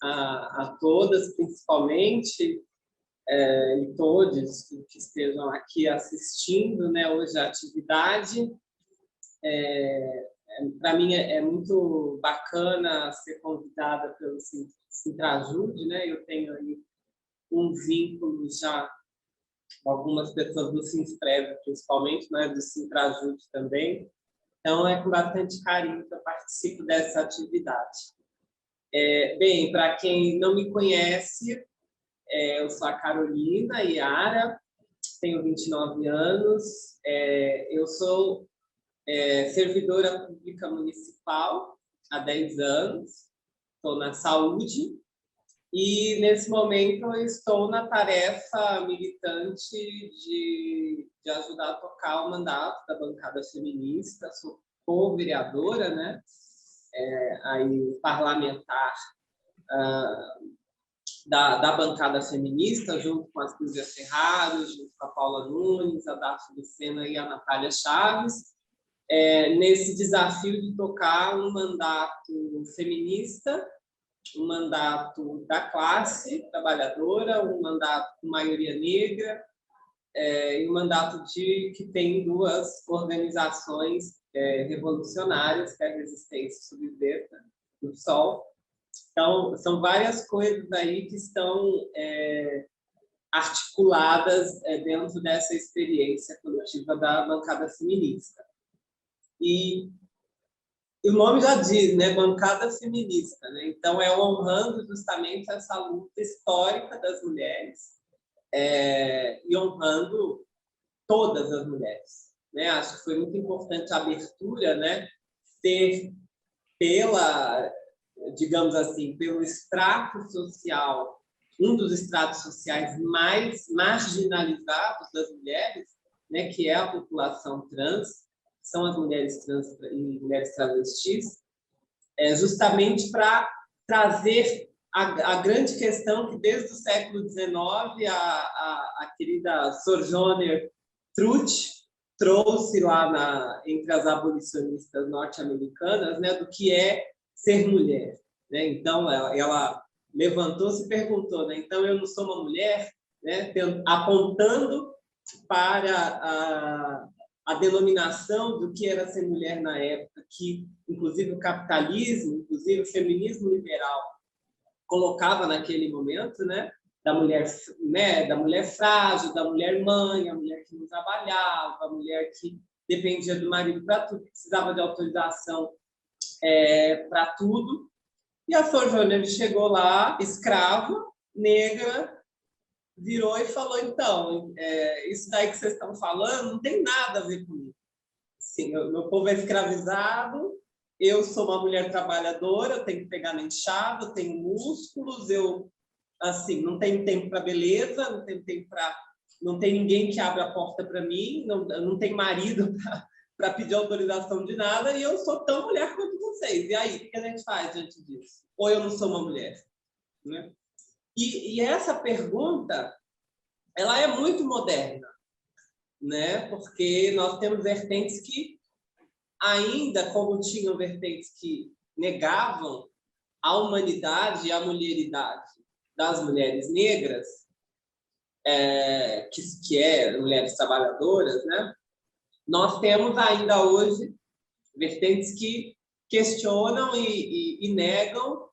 a todas, principalmente, e todos que estejam aqui assistindo, né, hoje a atividade. Para mim é muito bacana ser convidada pelo Sintrajude, né? Eu tenho aí um vínculo já com algumas pessoas do Sinsprev, principalmente, mas do Sintrajude também. Então, é com bastante carinho que eu participo dessa atividade. Bem, para quem não me conhece, eu sou a Carolina Iara, tenho 29 anos, eu sou servidora pública municipal há 10 anos, estou na saúde e, nesse momento, eu estou na tarefa militante de ajudar a tocar o mandato da bancada feminista. Sou co-vereadora, né? Aí, parlamentar da bancada feminista, junto com a Silvia Ferraro, junto com a Paula Nunes, a Daphne Lucena e a Natália Chaves, nesse desafio de tocar um mandato feminista, um mandato da classe trabalhadora, um mandato com maioria negra, e um mandato que tem duas organizações revolucionárias, que é a Resistência Subversa do Sol. Então, são várias coisas aí que estão articuladas dentro dessa experiência coletiva da bancada feminista. E o nome já diz, né? Bancada feminista, né? Então, honrando justamente essa luta histórica das mulheres e honrando todas as mulheres, né? Acho que foi muito importante a abertura, né? Ter digamos assim, pelo extrato social, um dos estratos sociais mais marginalizados das mulheres, né? Que é a população trans, são as mulheres trans e mulheres travestis, justamente para trazer a grande questão que, desde o século XIX, a querida Sojourner Truth trouxe lá entre as abolicionistas norte-americanas, né, do que é ser mulher. Né? Então, ela levantou-se e perguntou, né, então eu não sou uma mulher, né, apontando para a denominação do que era ser mulher na época, que, inclusive, o capitalismo, inclusive o feminismo liberal, colocava naquele momento, né, da mulher frágil, da mulher mãe, a mulher que não trabalhava, a mulher que dependia do marido para tudo, precisava de autorização para tudo. E a Sojourner chegou lá, escrava, negra, virou e falou, então, isso daí que vocês estão falando não tem nada a ver comigo. Sim, meu povo é escravizado, eu sou uma mulher trabalhadora, eu tenho que pegar na enxada, eu tenho músculos, eu assim, não tenho tempo para beleza, não tenho tempo para... Não tem ninguém que abra a porta para mim, não tenho marido para pedir autorização de nada, e eu sou tão mulher quanto vocês. E aí, o que a gente faz diante disso? Ou eu não sou uma mulher? Né? E essa pergunta, ela é muito moderna, né? Porque nós temos vertentes que, ainda como tinham vertentes que negavam a humanidade e a mulheridade das mulheres negras, que mulheres trabalhadoras, né? Nós temos ainda hoje vertentes que questionam e negam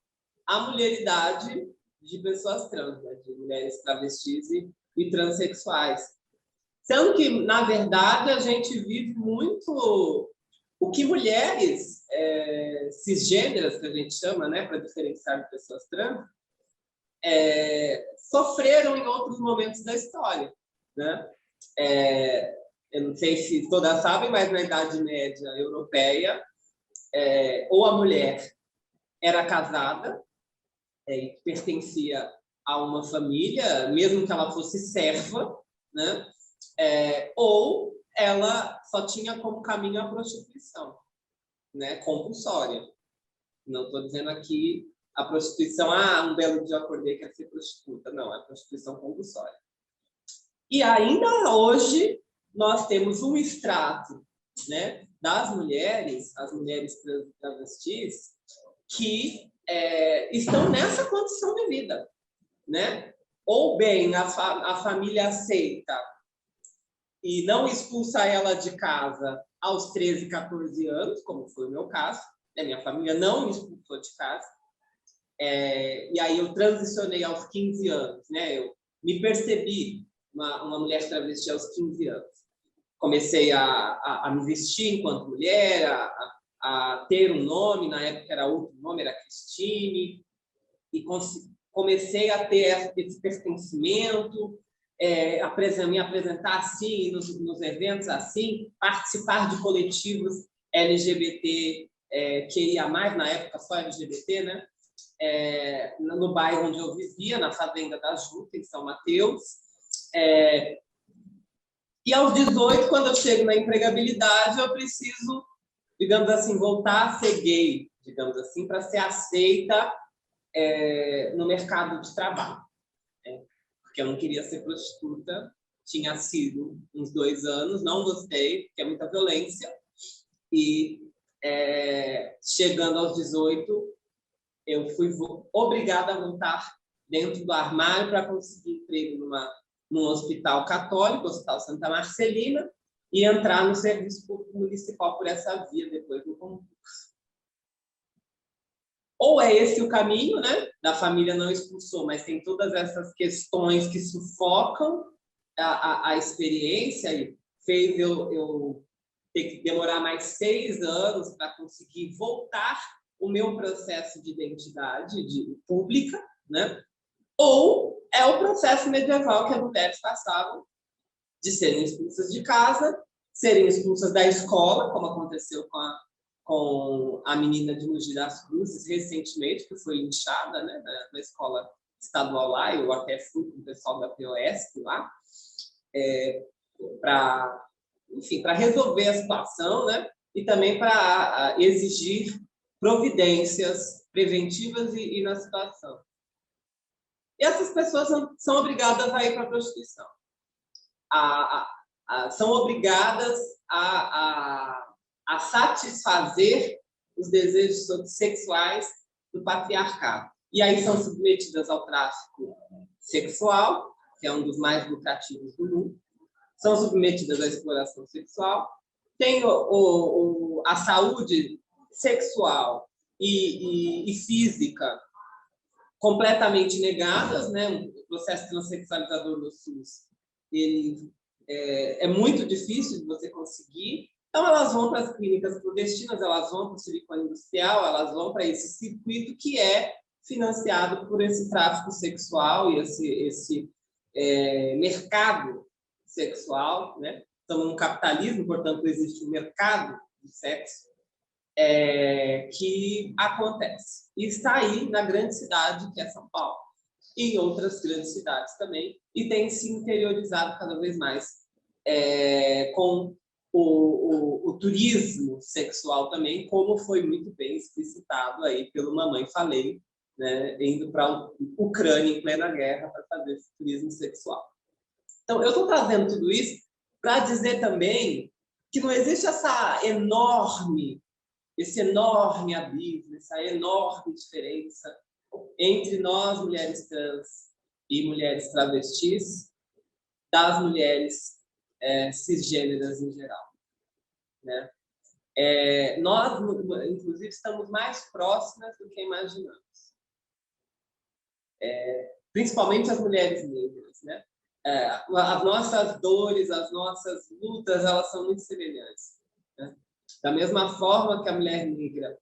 a mulheridade de pessoas trans, né? De mulheres travestis e transexuais. Sendo que, na verdade, a gente vive muito o que mulheres cisgêneras, que a gente chama, né, para diferenciar de pessoas trans, sofreram em outros momentos da história. Né? Eu não sei se todas sabem, mas na Idade Média Europeia, ou a mulher era casada e pertencia a uma família, mesmo que ela fosse serva, né? Ou ela só tinha como caminho a prostituição, né? Compulsória. Não estou dizendo aqui a prostituição, um belo dia eu acordei que quer ser prostituta. Não, é prostituição compulsória. E ainda hoje nós temos um extrato, né, das mulheres, as mulheres travestis, que estão nessa condição de vida, né? Ou bem a família aceita e não expulsa ela de casa aos 13, 14 anos, como foi o meu caso. A minha família não me expulsou de casa. E aí eu transicionei aos 15 anos, né? Eu me percebi uma mulher travesti aos 15 anos. Comecei a me vestir enquanto mulher, a ter um nome, na época era outro nome, era Cristine, e comecei a ter esse pertencimento, me apresentar assim, nos eventos assim, participar de coletivos LGBT, queria mais, na época só LGBT, né? No bairro onde eu vivia, na Fazenda da Juta, em São Mateus. E aos 18, quando eu chego na empregabilidade, eu preciso, digamos assim, voltar a ser gay, digamos assim, para ser aceita no mercado de trabalho. Porque eu não queria ser prostituta, tinha sido uns 2 anos, não gostei, porque é muita violência. E chegando aos 18, eu fui obrigada a voltar dentro do armário para conseguir emprego num hospital católico, Hospital Santa Marcelina, e entrar no serviço público municipal por essa via, depois do concurso. Ou é esse o caminho, né? Da família não expulsou, mas tem todas essas questões que sufocam a experiência e fez eu ter que demorar mais 6 anos para conseguir voltar o meu processo de identidade pública, né? Ou é o processo medieval que as mulheres passavam de serem expulsas de casa, serem expulsas da escola, como aconteceu com a menina de Mogi das Cruzes recentemente, que foi linchada, né, na escola estadual lá. Eu até fui com o pessoal da POS lá, para resolver a situação, né, e também para exigir providências preventivas e na situação. E essas pessoas são obrigadas a ir para a prostituição. São obrigadas a satisfazer os desejos sexuais do patriarcado. E aí são submetidas ao tráfico sexual, que é um dos mais lucrativos do mundo. São submetidas à exploração sexual. Tem a saúde sexual e física completamente negadas, né? O processo transexualizador no SUS, ele é muito difícil de você conseguir. Então, elas vão para as clínicas clandestinas, elas vão para o silicone industrial, elas vão para esse circuito que é financiado por esse tráfico sexual e esse mercado sexual, né? Estamos num capitalismo, portanto, existe um mercado de sexo que acontece. E está aí na grande cidade, que é São Paulo, e em outras grandes cidades também, e tem se interiorizado cada vez mais com o turismo sexual também, como foi muito bem explicitado aí pelo Mamãe Falei, né, indo para a Ucrânia em plena guerra para fazer esse turismo sexual. Então, eu estou trazendo tudo isso para dizer também que não existe esse enorme abismo, essa enorme diferença entre nós, mulheres trans e mulheres travestis, das mulheres cisgêneras em geral, né? Nós, inclusive, estamos mais próximas do que imaginamos. Principalmente as mulheres negras, né? As nossas dores, as nossas lutas, elas são muito semelhantes, né? Da mesma forma que a mulher negra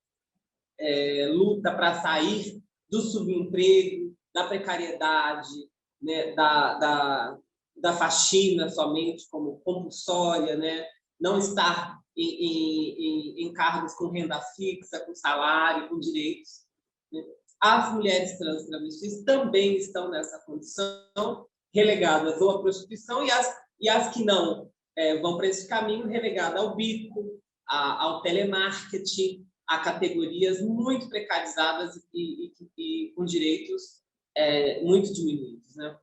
luta para sair do subemprego, da precariedade, né, da faxina somente como compulsória, né, não estar em cargos com renda fixa, com salário, com direitos, né? As mulheres trans e travestis também estão nessa condição, relegadas ou à prostituição, e as que não vão para esse caminho, relegadas ao bico, ao telemarketing, a categorias muito precarizadas e com direitos muito diminuídos, né?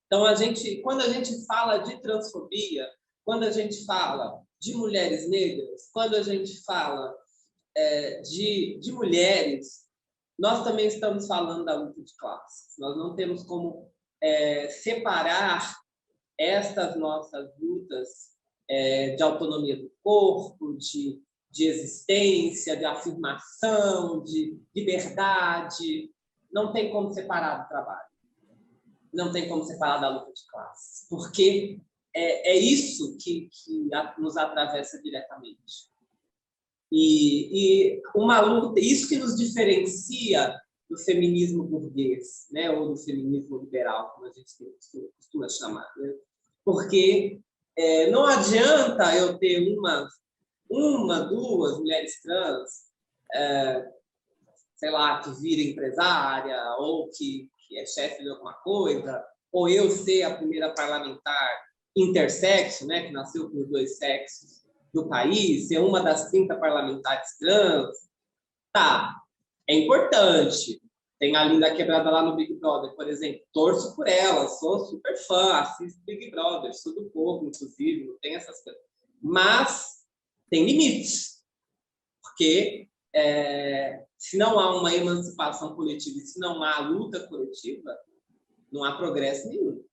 Então, quando a gente fala de transfobia, quando a gente fala de mulheres negras, quando a gente fala de mulheres, nós também estamos falando da luta de classes. Nós não temos como separar estas nossas lutas de autonomia do corpo, de existência, de afirmação, de liberdade. Não tem como separar do trabalho. Não tem como separar da luta de classes, porque é isso que nos atravessa diretamente. E uma luta, isso que nos diferencia do feminismo burguês, né, ou do feminismo liberal, como a gente costuma chamar, né? Porque não adianta eu ter duas mulheres trans, sei lá, que vira empresária ou que é chefe de alguma coisa, ou eu ser a primeira parlamentar intersexo, né, que nasceu com os dois sexos do país, ser uma das 30 parlamentares trans. Tá, é importante. Tem a Linda Quebrada lá no Big Brother, por exemplo. Torço por ela, sou super fã, assisto Big Brother, sou do povo, inclusive, não tem essas coisas. Mas tem limites, porque se não há uma emancipação coletiva e se não há luta coletiva, não há progresso nenhum,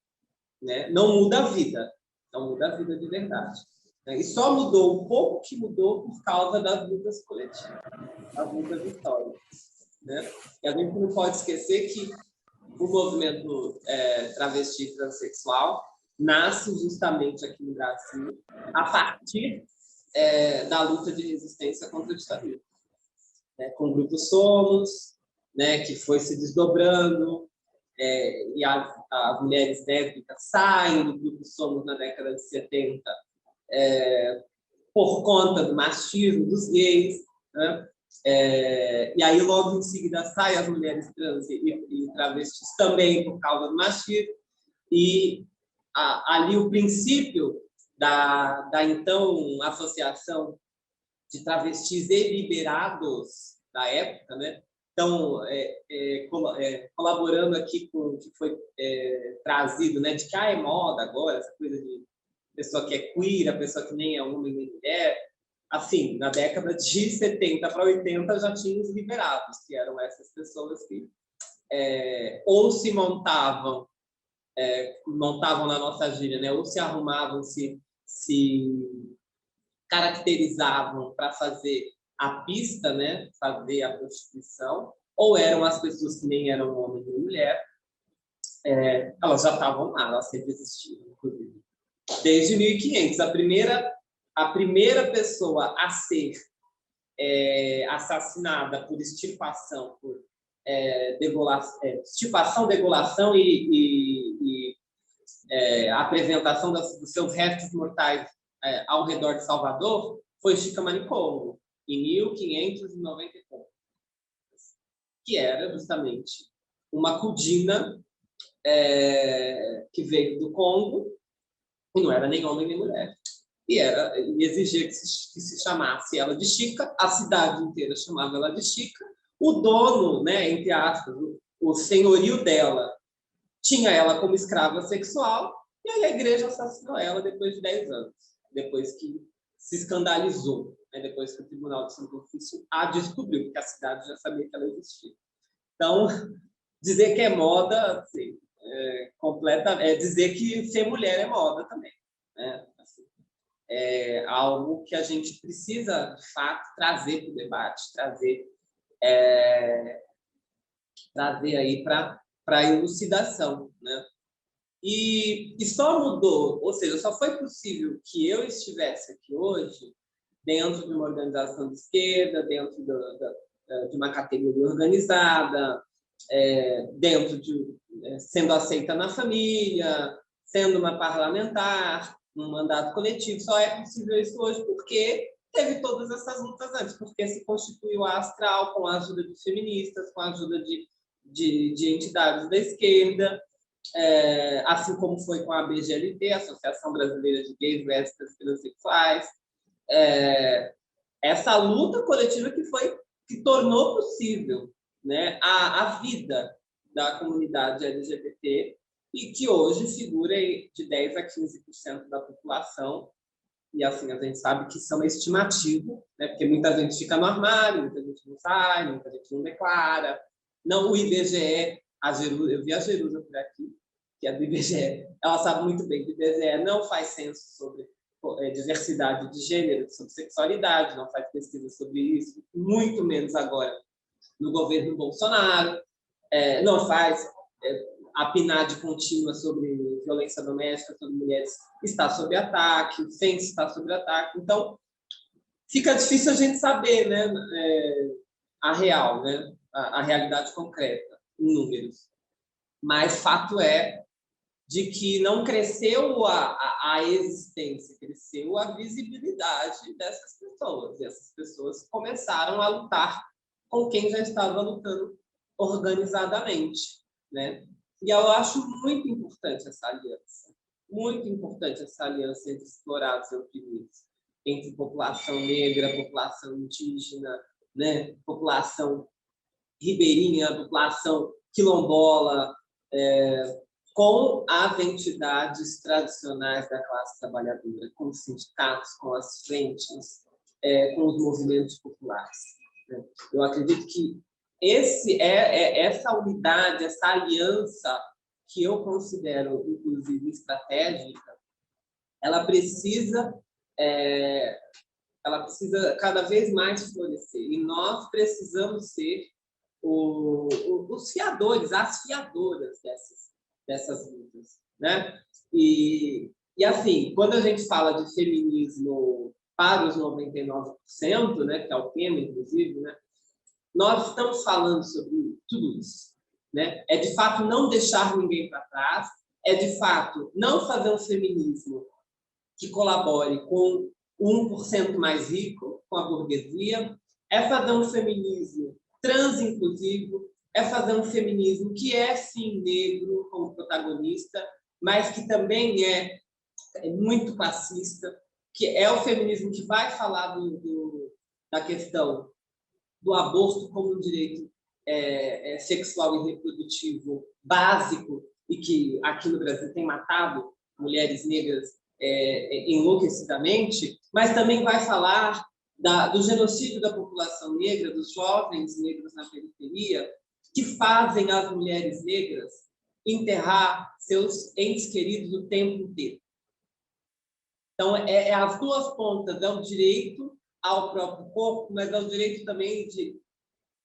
né? Não muda a vida, não muda a vida de verdade. E só mudou o pouco que mudou por causa das lutas coletivas, das lutas históricas, né? E a gente não pode esquecer que o movimento travesti transexual nasce justamente aqui no Brasil a partir da luta de resistência contra a ditadura, né? Com o Grupo Somos, né, que foi se desdobrando, e as mulheres lésbicas saem do Grupo Somos na década de 70 por conta do machismo dos gays, né? E aí logo em seguida saem as mulheres trans e travestis também por causa do machismo, e ali o princípio da então Associação de Travestis e Liberados da época, né? Então, colaborando aqui com o que foi trazido, né, de que é moda agora, essa coisa de pessoa que é queer, a pessoa que nem é homem nem mulher. Assim, na década de 70 para 80 já tinha os liberados, que eram essas pessoas que ou se montavam na nossa gíria, né, ou se arrumavam, se caracterizavam para fazer a pista, né, fazer a prostituição, ou eram as pessoas que nem eram homem nem mulher, elas já estavam lá, elas sempre existiam, inclusive. Desde 1500, a primeira pessoa a ser assassinada por extirpação, por extirpação, degolação e apresentação dos seus restos mortais ao redor de Salvador, foi Chica Manicongo, em 1594, que era justamente uma cudina que veio do Congo, e não era nem homem nem mulher, e exigia que se chamasse ela de Chica, a cidade inteira chamava ela de Chica, o dono, né, entre aspas, o senhorio dela, tinha ela como escrava sexual, e aí a igreja assassinou ela depois de 10 anos, depois que se escandalizou, né, depois que o Tribunal de Santo Ofício a descobriu, porque a cidade já sabia que ela existia. Então, dizer que é moda, assim, dizer que ser mulher é moda também, né? Assim, é algo que a gente precisa, de fato, trazer para o debate, trazer aí para a elucidação, né? E só mudou, ou seja, só foi possível que eu estivesse aqui hoje dentro de uma organização de esquerda, dentro de uma categoria organizada, dentro sendo aceita na família, sendo uma parlamentar, um mandato coletivo. Só é possível isso hoje porque teve todas essas lutas antes, porque se constituiu a Astral com a ajuda de feministas, com a ajuda de entidades da esquerda, assim como foi com a ABGLT, Associação Brasileira de Gays, Lésbicas e Transexuais. Essa luta coletiva que tornou possível, né, a vida da comunidade LGBT e que hoje figura de 10% a 15% da população. E assim, a gente sabe que são estimativas, né, porque muita gente fica no armário, muita gente não sai, muita gente não declara, Não, o IBGE, eu vi a Jerusa por aqui, que é do IBGE, ela sabe muito bem que o IBGE não faz censo sobre diversidade de gênero, sobre sexualidade, não faz pesquisa sobre isso, muito menos agora no governo Bolsonaro, não faz a PNAD contínua sobre violência doméstica sobre mulheres está sob ataque, o censo está sob ataque, então fica difícil a gente saber, né, a real, né, a realidade concreta, em números. Mas fato é de que não cresceu a existência, cresceu a visibilidade dessas pessoas. E essas pessoas começaram a lutar com quem já estava lutando organizadamente, né? E eu acho muito importante essa aliança. Muito importante essa aliança entre explorados e oprimidos, entre população negra, população indígena, né? População ribeirinha, população quilombola, com as entidades tradicionais da classe trabalhadora, com os sindicatos, com as frentes, com os movimentos populares. Né? Eu acredito que essa unidade, essa aliança, que eu considero, inclusive, estratégica, ela precisa cada vez mais florescer. E nós precisamos ser os fiadores, as fiadoras dessas lutas, né? E assim, quando a gente fala de feminismo para os 99%, né, que é o tema, inclusive, né, nós estamos falando sobre tudo isso, né? É de fato não deixar ninguém para trás, é de fato não fazer um feminismo que colabore com o 1% mais rico, com a burguesia, é fazer um feminismo transinclusivo, é fazer um feminismo que é, sim, negro como protagonista, mas que também é muito classista, que é o feminismo que vai falar da questão do aborto como um direito sexual e reprodutivo básico e que aqui no Brasil tem matado mulheres negras enlouquecidamente, mas também vai falar do genocídio da população negra, dos jovens negros na periferia, que fazem as mulheres negras enterrar seus entes queridos o tempo inteiro. Então, as duas pontas, é o direito ao próprio corpo, mas é o direito também de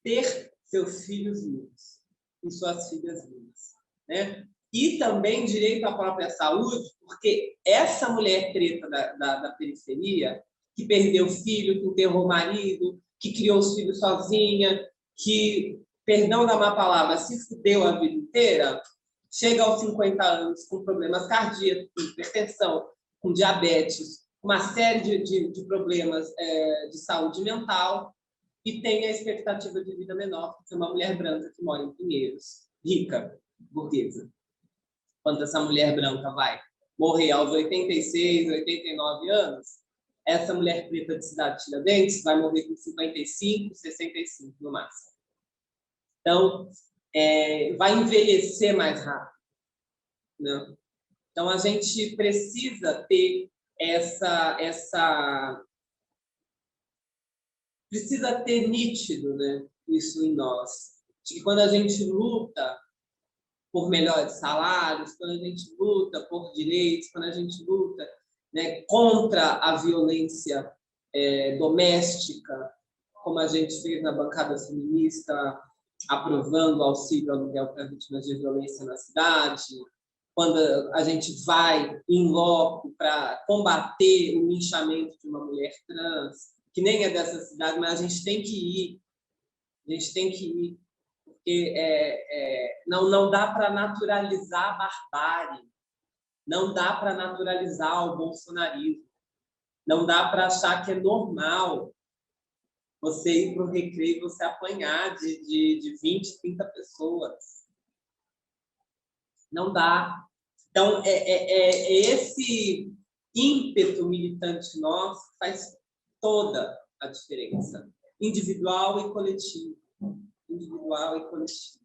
ter seus filhos vivos e suas filhas vivas, né? E também direito à própria saúde, porque essa mulher preta da periferia, que perdeu filho, que enterrou o marido, que criou os filhos sozinha, que, perdão da má palavra, se fudeu a vida inteira, chega aos 50 anos com problemas cardíacos, com hipertensão, com diabetes, uma série de problemas de saúde mental, e tem a expectativa de vida menor que uma mulher branca que mora em Pinheiros, rica, burguesa. Quando essa mulher branca vai morrer aos 86, 89 anos, essa mulher preta de Cidade Tiradentes vai morrer com 55, 65 no máximo. Então, vai envelhecer mais rápido, né? Então, a gente precisa ter precisa ter nítido, né, isso em nós. De que quando a gente luta por melhores salários, quando a gente luta por direitos, quando a gente luta, né, contra a violência doméstica, como a gente fez na bancada feminista, aprovando o auxílio aluguel para vítimas de violência na cidade, quando a gente vai em loco para combater o linchamento de uma mulher trans, que nem é dessa cidade, mas a gente tem que ir, porque não dá para naturalizar a barbárie, não dá para naturalizar o bolsonarismo, não dá para achar que é normal você ir para o recreio e você apanhar de 20, 30 pessoas. Não dá. Então, esse ímpeto militante nosso faz toda a diferença, individual e coletivo. Individual e coletivo.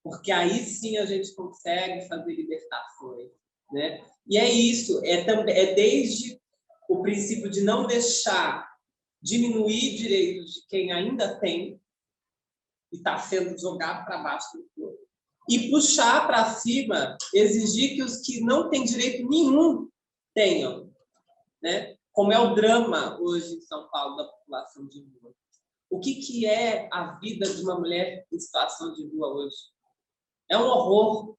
Porque aí sim a gente consegue fazer libertações, né? E é isso, desde o princípio de não deixar diminuir direitos de quem ainda tem, e está sendo jogado para baixo do corpo. E puxar para cima, exigir que os que não têm direito nenhum tenham, né? Como é o drama hoje em São Paulo da população de rua. O que é a vida de uma mulher em situação de rua hoje? É um horror.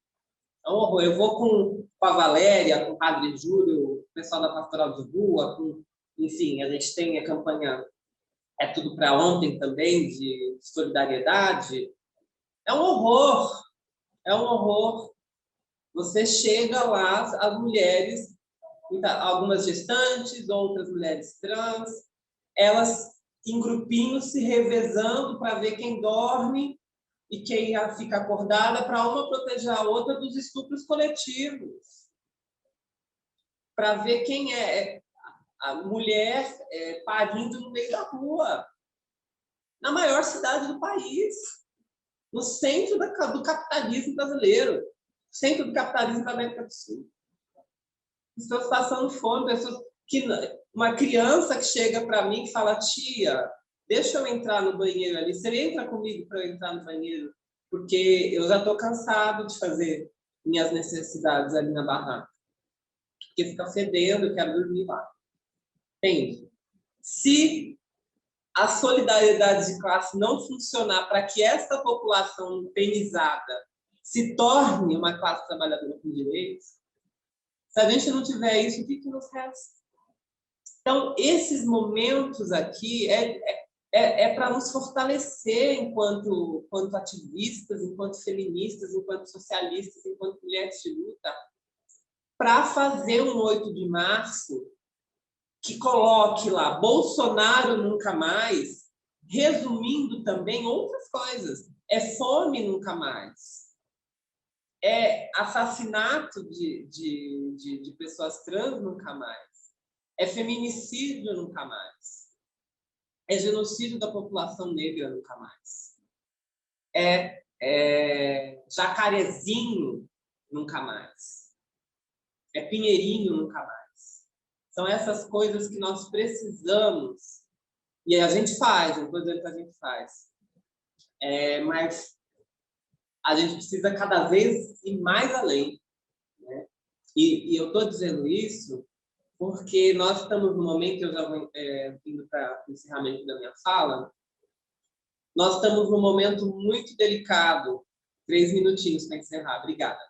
É um horror. Eu vou com a Valéria, com o Padre Júlio, o pessoal da Pastoral de Rua, enfim, a gente tem a campanha É Tudo para Ontem também, de solidariedade. É um horror. É um horror. Você chega lá, as mulheres, algumas gestantes, outras mulheres trans, elas em grupinhos se revezando para ver quem dorme e quem fica acordada, para uma proteger a outra dos estupros coletivos. Para ver quem é a mulher parindo no meio da rua, na maior cidade do país, no centro do capitalismo brasileiro, centro do capitalismo da América do Sul. Pessoas passando fome, uma criança que chega para mim e fala: tia, deixa eu entrar no banheiro ali, você entra comigo para eu entrar no banheiro? Porque eu já estou cansado de fazer minhas necessidades ali na barraca. Porque fica fedendo, eu quero dormir lá. Entende? Se a solidariedade de classe não funcionar para que essa população impenizada se torne uma classe trabalhadora com direitos, se a gente não tiver isso, o que nos resta? Então, esses momentos aqui é para nos fortalecer enquanto ativistas, enquanto feministas, enquanto socialistas, enquanto mulheres de luta, para fazer um 8 de março que coloque lá Bolsonaro nunca mais, resumindo também outras coisas. É fome nunca mais. É assassinato de pessoas trans nunca mais. É feminicídio nunca mais. É genocídio da população negra nunca mais. É Jacarezinho nunca mais. É Pinheirinho nunca mais. São essas coisas que nós precisamos, e a gente faz, não estou dizendo que a gente faz, mas a gente precisa cada vez ir mais além, né? E eu estou dizendo isso porque nós estamos no momento, eu já vou indo para o encerramento da minha fala, nós estamos num momento muito delicado, 3 minutinhos para encerrar, obrigada,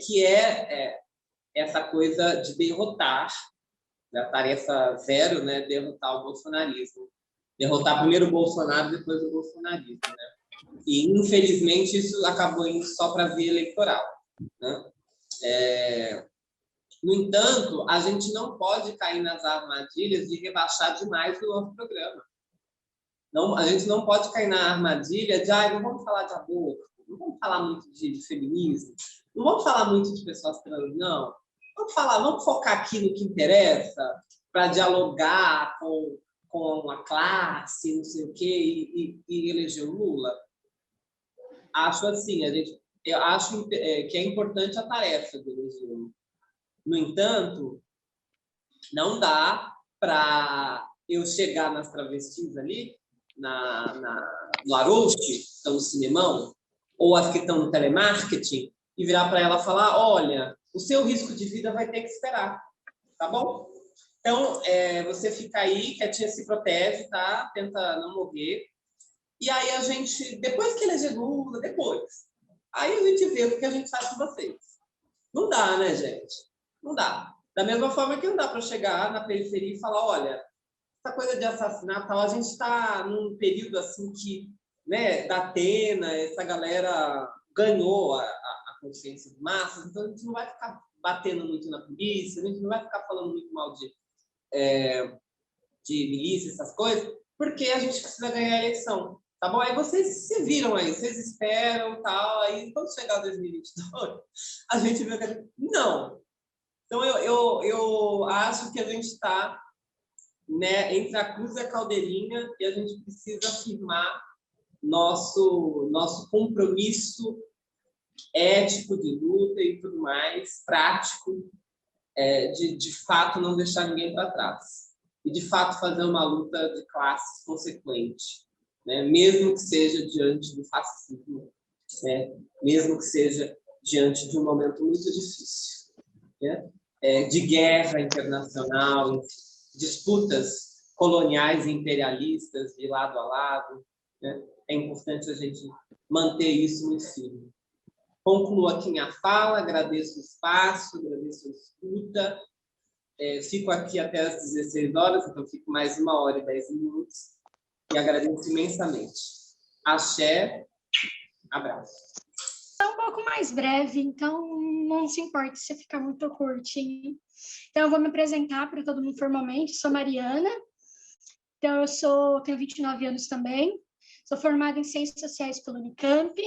que essa coisa de derrotar, a tarefa zero, né, derrotar o bolsonarismo. Derrotar primeiro o Bolsonaro, depois o bolsonarismo, né? E, infelizmente, isso acabou indo só para a via eleitoral, né? No entanto, a gente não pode cair nas armadilhas de rebaixar demais o nosso programa. Não, a gente não pode cair na armadilha de não vamos falar de aborto, não vamos falar muito de feminismo, não vamos falar muito de pessoas trans, não. Vamos focar aqui no que interessa, para dialogar com a classe, não sei o quê, e eleger o Lula. Acho assim, eu acho que é importante a tarefa do eleger o Lula. No entanto, não dá para eu chegar nas travestis ali, no Arouche, que estão no Cinemão, ou as que estão no telemarketing, e virar para ela e falar: olha, o seu risco de vida vai ter que esperar, tá bom? Então, você fica aí, quietinha, se protege, tá? Tenta não morrer. E aí a gente, depois que eleger Lula, aí a gente vê o que a gente faz com vocês. Não dá, né, gente? Não dá. Da mesma forma que não dá para chegar na periferia e falar: olha, essa coisa de assassinato, tal, a gente está num período assim que, né, da Atena, essa galera ganhou a consciência de massas, então a gente não vai ficar batendo muito na polícia, a gente não vai ficar falando muito mal de milícia, essas coisas, porque a gente precisa ganhar a eleição, tá bom? Aí vocês se viram aí, vocês esperam, tal, aí quando chegar 2022, a gente vê que... Não! Então, eu acho que a gente está, né, entre a cruz e a caldeirinha, e a gente precisa afirmar nosso compromisso ético de luta e tudo mais, prático, de fato não deixar ninguém para trás. E, de fato, fazer uma luta de classes consequente. né? Mesmo que seja diante do fascismo, né? Mesmo que seja diante de um momento muito difícil, né? De guerra internacional, disputas coloniais e imperialistas de lado a lado, né? É importante a gente manter isso muito firme. Concluo aqui minha fala, agradeço o espaço, agradeço a escuta. Fico aqui até às 16 horas, então fico mais 1 hora e 10 minutos. E agradeço imensamente. Axé, abraço. É um pouco mais breve, então não se importe se ficar muito curtinho. Então, eu vou me apresentar para todo mundo formalmente. Sou Mariana, então tenho 29 anos também. Sou formada em Ciências Sociais pela Unicamp,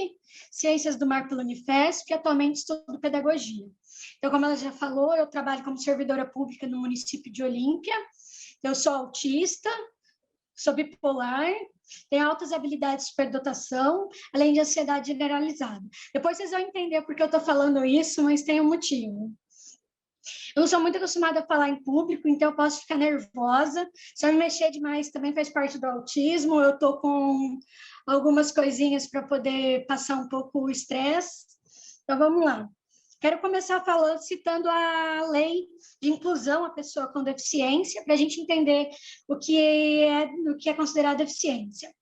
Ciências do Mar pela Unifesp e atualmente estudo Pedagogia. Então, como ela já falou, eu trabalho como servidora pública no município de Olímpia. Eu sou autista, sou bipolar, tenho altas habilidades de superdotação, além de ansiedade generalizada. Depois vocês vão entender por que eu estou falando isso, mas tem um motivo. Eu não sou muito acostumada a falar em público, então eu posso ficar nervosa. Se eu me mexer demais, também faz parte do autismo. Eu estou com algumas coisinhas para poder passar um pouco o estresse. Então, vamos lá. Quero começar falando, citando a lei de inclusão à pessoa com deficiência, para a gente entender o que é considerado deficiência.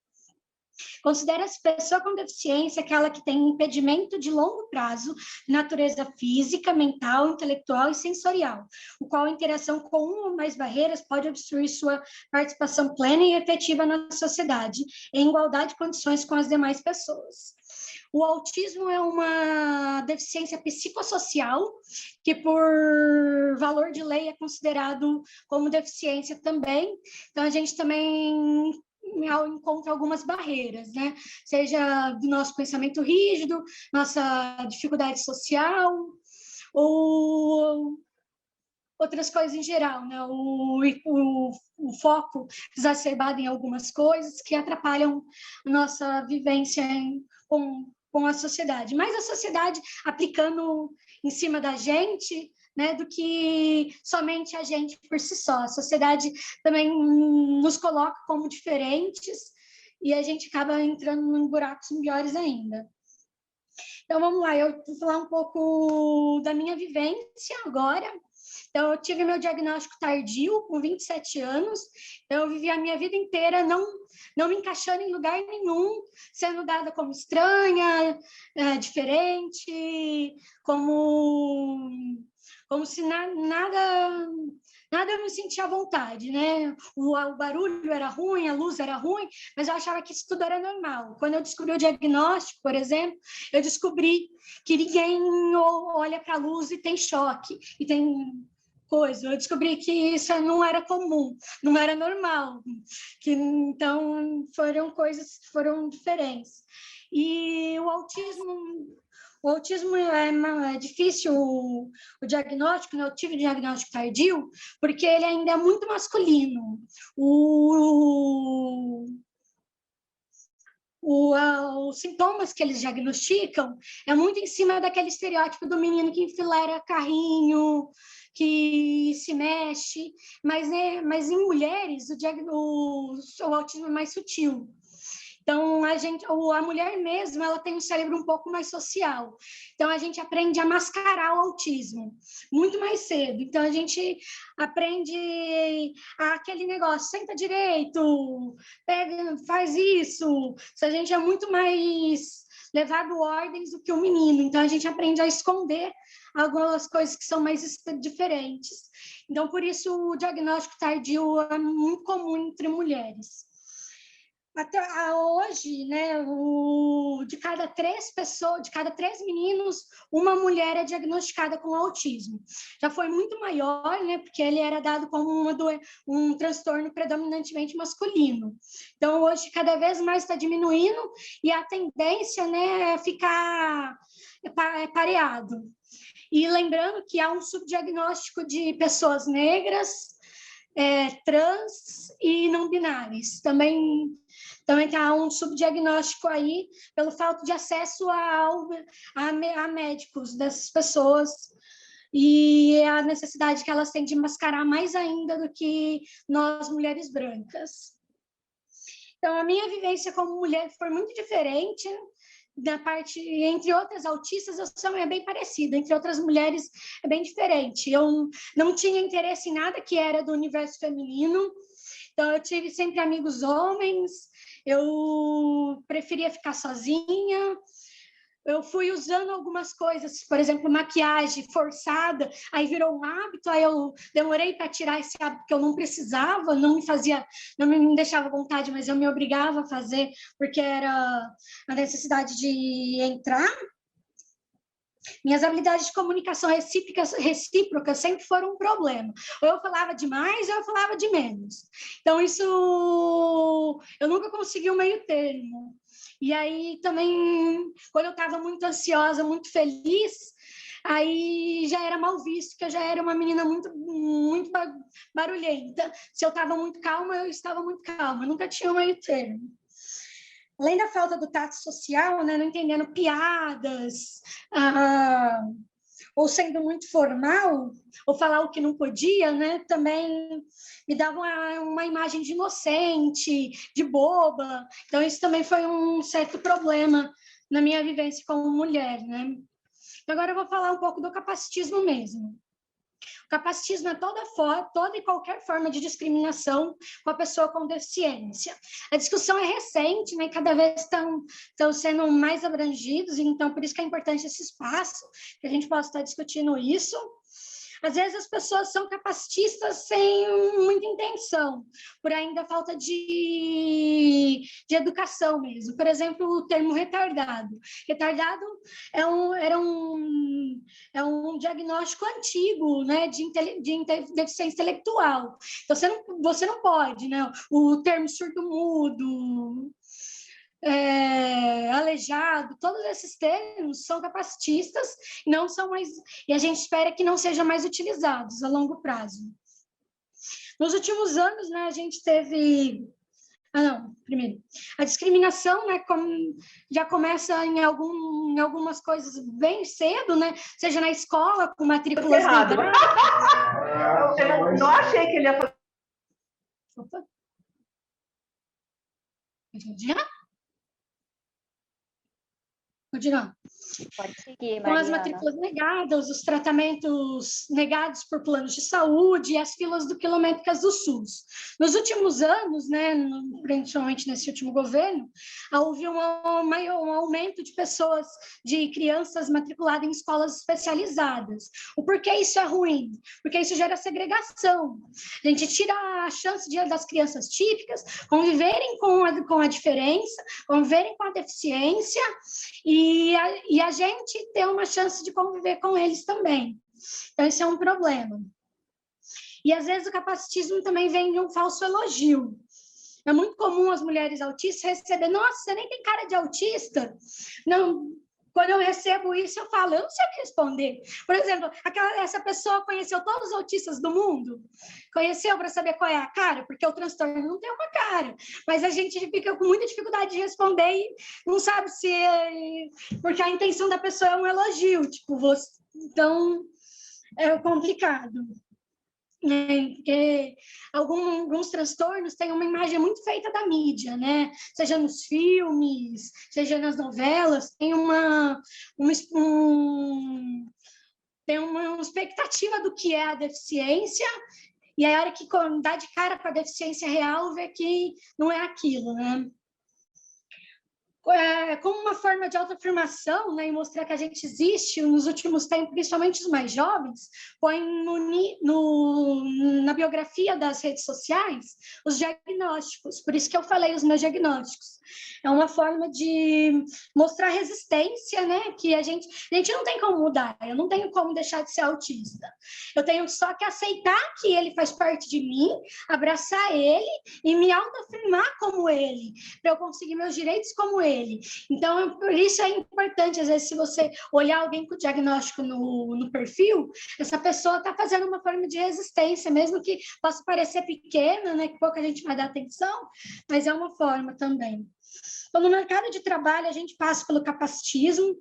Considera-se pessoa com deficiência aquela que tem impedimento de longo prazo, de natureza física, mental, intelectual e sensorial, o qual a interação com uma ou mais barreiras pode obstruir sua participação plena e efetiva na sociedade, em igualdade de condições com as demais pessoas. O autismo é uma deficiência psicossocial que, por valor de lei, é considerado como deficiência também. Então, a gente também encontra algumas barreiras, né? Seja do nosso pensamento rígido, nossa dificuldade social, ou outras coisas em geral, né? O foco exacerbado em algumas coisas que atrapalham a nossa vivência com a sociedade. Mas a sociedade aplicando em cima da gente, né, do que somente a gente por si só. A sociedade também nos coloca como diferentes e a gente acaba entrando em buracos piores ainda. Então, vamos lá, eu vou falar um pouco da minha vivência agora. Então, eu tive meu diagnóstico tardio, com 27 anos. Então, eu vivi a minha vida inteira não me encaixando em lugar nenhum, sendo dada como estranha, diferente, como se nada eu me sentia à vontade, né? O barulho era ruim, a luz era ruim, mas eu achava que isso tudo era normal. Quando eu descobri o diagnóstico, por exemplo, eu descobri que ninguém olha para a luz e tem choque, e tem coisa. Eu descobri que isso não era comum, não era normal. Então, foram diferentes. E o autismo é difícil o diagnóstico, né? Eu tive diagnóstico tardio, porque ele ainda é muito masculino. Os sintomas que eles diagnosticam é muito em cima daquele estereótipo do menino que enfileira carrinho, que se mexe, mas em mulheres o autismo é mais sutil. Então, a mulher mesmo, ela tem um cérebro um pouco mais social. Então, a gente aprende a mascarar o autismo muito mais cedo. Então, a gente aprende aquele negócio, senta direito, pega, faz isso. A gente é muito mais levado ordens do que o menino. Então, a gente aprende a esconder algumas coisas que são mais diferentes. Então, por isso, o diagnóstico tardio é muito comum entre mulheres. Até hoje, né, de cada 3 pessoas, de cada 3 meninos, uma mulher é diagnosticada com autismo. Já foi muito maior, né, porque ele era dado como um transtorno predominantemente masculino. Então, hoje, cada vez mais está diminuindo e a tendência, né, é ficar pareado. E lembrando que há um subdiagnóstico de pessoas negras, trans e não binárias. Também está um subdiagnóstico aí pelo falta de acesso a médicos dessas pessoas e a necessidade que elas têm de mascarar mais ainda do que nós, mulheres brancas. Então, a minha vivência como mulher foi muito diferente. Da parte, entre outras autistas, eu sou bem parecida, entre outras mulheres é bem diferente. Eu não tinha interesse em nada que era do universo feminino, então eu tive sempre amigos homens, eu preferia ficar sozinha. Eu fui usando algumas coisas, por exemplo, maquiagem forçada, aí virou um hábito, aí eu demorei para tirar esse hábito que eu não precisava, não me deixava à vontade, mas eu me obrigava a fazer, porque era a necessidade de entrar. Minhas habilidades de comunicação recíproca sempre foram um problema. Ou eu falava demais, ou eu falava de menos. Então, isso eu nunca consegui um meio termo. E aí também, quando eu estava muito ansiosa, muito feliz, aí já era mal visto, que eu já era uma menina muito barulhenta. Se eu estava muito calma, eu estava muito calma. Eu nunca tinha um meio termo. Além da falta do tato social, né, não entendendo piadas, ou sendo muito formal, ou falar o que não podia, né, também me dava uma imagem de inocente, de boba. Então, isso também foi um certo problema na minha vivência como mulher, né? Agora eu vou falar um pouco do capacitismo mesmo. O capacitismo é toda e qualquer forma de discriminação com a pessoa com deficiência. A discussão é recente, né? Cada vez estão sendo mais abrangidos, então por isso que é importante esse espaço, que a gente possa estar discutindo isso. Às vezes as pessoas são capacitistas sem muita intenção, por ainda falta de educação mesmo. Por exemplo, o termo retardado. Retardado era um diagnóstico antigo, né, de deficiência intelectual. Então, você não pode, né? O termo surdo-mudo, aleijado, todos esses termos são capacitistas, não são mais, e a gente espera que não sejam mais utilizados a longo prazo. Nos últimos anos, né, a gente teve primeiro, a discriminação, né, já começa em algumas coisas bem cedo, né, seja na escola, com matrículas negadas. Eu não achei que ele ia fazer. Opa. Continuar. Pode seguir, Mariana. Com as matrículas negadas, os tratamentos negados por planos de saúde e as filas quilométricas do SUS. Nos últimos anos, né, principalmente nesse último governo, houve um aumento de pessoas, de crianças matriculadas em escolas especializadas. O porquê isso é ruim? Porque isso gera segregação. A gente tira a chance das crianças típicas conviverem com a diferença, conviverem com a deficiência e a gente ter uma chance de conviver com eles também. Então, isso é um problema. E, às vezes, o capacitismo também vem de um falso elogio. É muito comum as mulheres autistas receber, nossa, você nem tem cara de autista. Não, quando eu recebo isso, eu falo, eu não sei o que responder. Por exemplo, essa pessoa conheceu todos os autistas do mundo? Conheceu para saber qual é a cara? Porque o transtorno não tem uma cara. Mas a gente fica com muita dificuldade de responder e não sabe se é... Porque a intenção da pessoa é um elogio. Tipo, então, é complicado. Porque alguns transtornos têm uma imagem muito feita da mídia, né? Seja nos filmes, seja nas novelas, tem uma expectativa do que é a deficiência, e a hora que dá de cara com a deficiência real, vê que não é aquilo, né? Como uma forma de autoafirmação, né, e mostrar que a gente existe, nos últimos tempos, principalmente os mais jovens, põe na biografia das redes sociais os diagnósticos, por isso que eu falei os meus diagnósticos. É uma forma de mostrar resistência, né, que a gente não tem como mudar, eu não tenho como deixar de ser autista. Eu tenho só que aceitar que ele faz parte de mim, abraçar ele e me autoafirmar como ele, para eu conseguir meus direitos como ele. Então, por isso é importante, às vezes, se você olhar alguém com diagnóstico no perfil, essa pessoa está fazendo uma forma de resistência, mesmo que possa parecer pequena, né, que pouca gente vai dar atenção, mas é uma forma também. Então, no mercado de trabalho, a gente passa pelo capacitismo,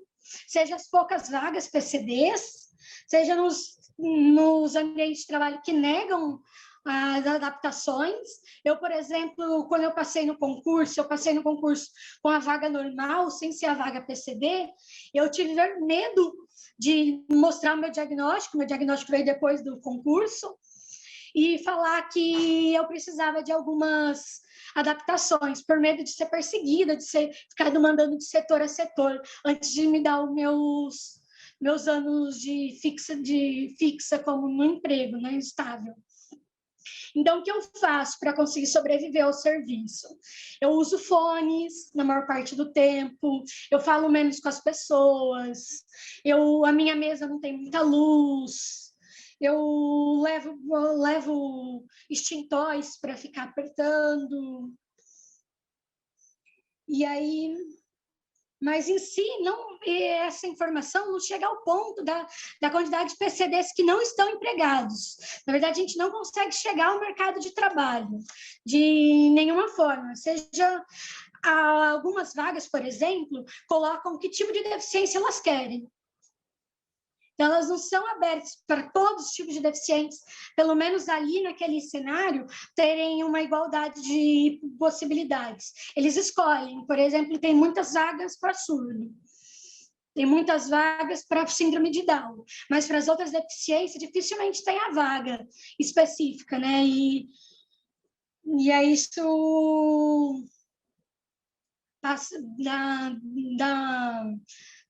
seja as poucas vagas PCDs, seja nos ambientes de trabalho que negam as adaptações. Eu, por exemplo, quando eu passei no concurso com a vaga normal, sem ser a vaga PCD, eu tive medo de mostrar o meu diagnóstico veio depois do concurso, e falar que eu precisava de algumas adaptações, por medo de ser perseguida, ficar mandando de setor a setor, antes de me dar os meus anos de fixa como no emprego, né, estável. Então, o que eu faço para conseguir sobreviver ao serviço? Eu uso fones na maior parte do tempo, eu falo menos com as pessoas, a minha mesa não tem muita luz, eu levo extintores para ficar apertando. E aí... Mas, em si, essa informação não chega ao ponto da quantidade de PCDs que não estão empregados. Na verdade, a gente não consegue chegar ao mercado de trabalho de nenhuma forma. Seja, algumas vagas, por exemplo, colocam que tipo de deficiência elas querem. Então, elas não são abertas para todos os tipos de deficientes, pelo menos ali naquele cenário, terem uma igualdade de possibilidades. Eles escolhem, por exemplo, tem muitas vagas para surdo, tem muitas vagas para síndrome de Down, mas para as outras deficiências dificilmente tem a vaga específica, né? E é isso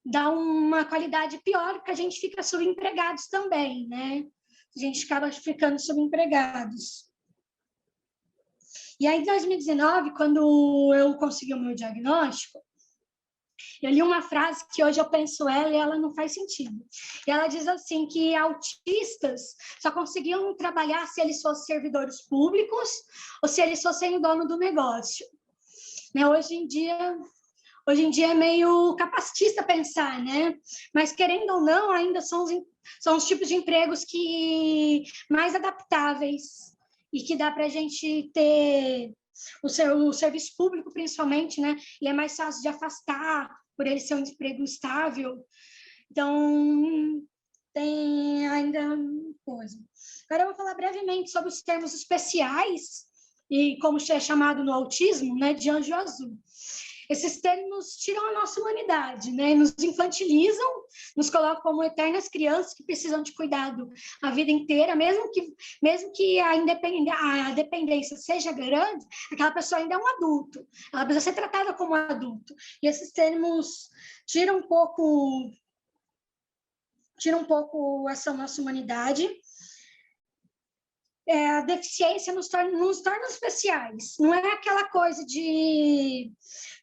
dá uma qualidade pior, porque a gente fica subempregados também, né? A gente acaba ficando subempregados. E aí, em 2019, quando eu consegui o meu diagnóstico, eu li uma frase que hoje eu penso ela e ela não faz sentido. E ela diz assim, que autistas só conseguiam trabalhar se eles fossem servidores públicos ou se eles fossem o dono do negócio. Né? Hoje em dia é meio capacitista pensar, né? Mas, querendo ou não, ainda são os tipos de empregos que mais adaptáveis e que dá para a gente ter o serviço público, principalmente, né? Ele é mais fácil de afastar, por ele ser um emprego estável. Então, tem ainda coisa. Agora eu vou falar brevemente sobre os termos especiais e como é chamado no autismo, né, de anjo azul. Esses termos tiram a nossa humanidade, né? Nos infantilizam, nos colocam como eternas crianças que precisam de cuidado a vida inteira, mesmo que a dependência seja grande, aquela pessoa ainda é um adulto, ela precisa ser tratada como adulto. E esses termos tiram um pouco essa nossa humanidade. A deficiência nos torna especiais. Não é aquela coisa de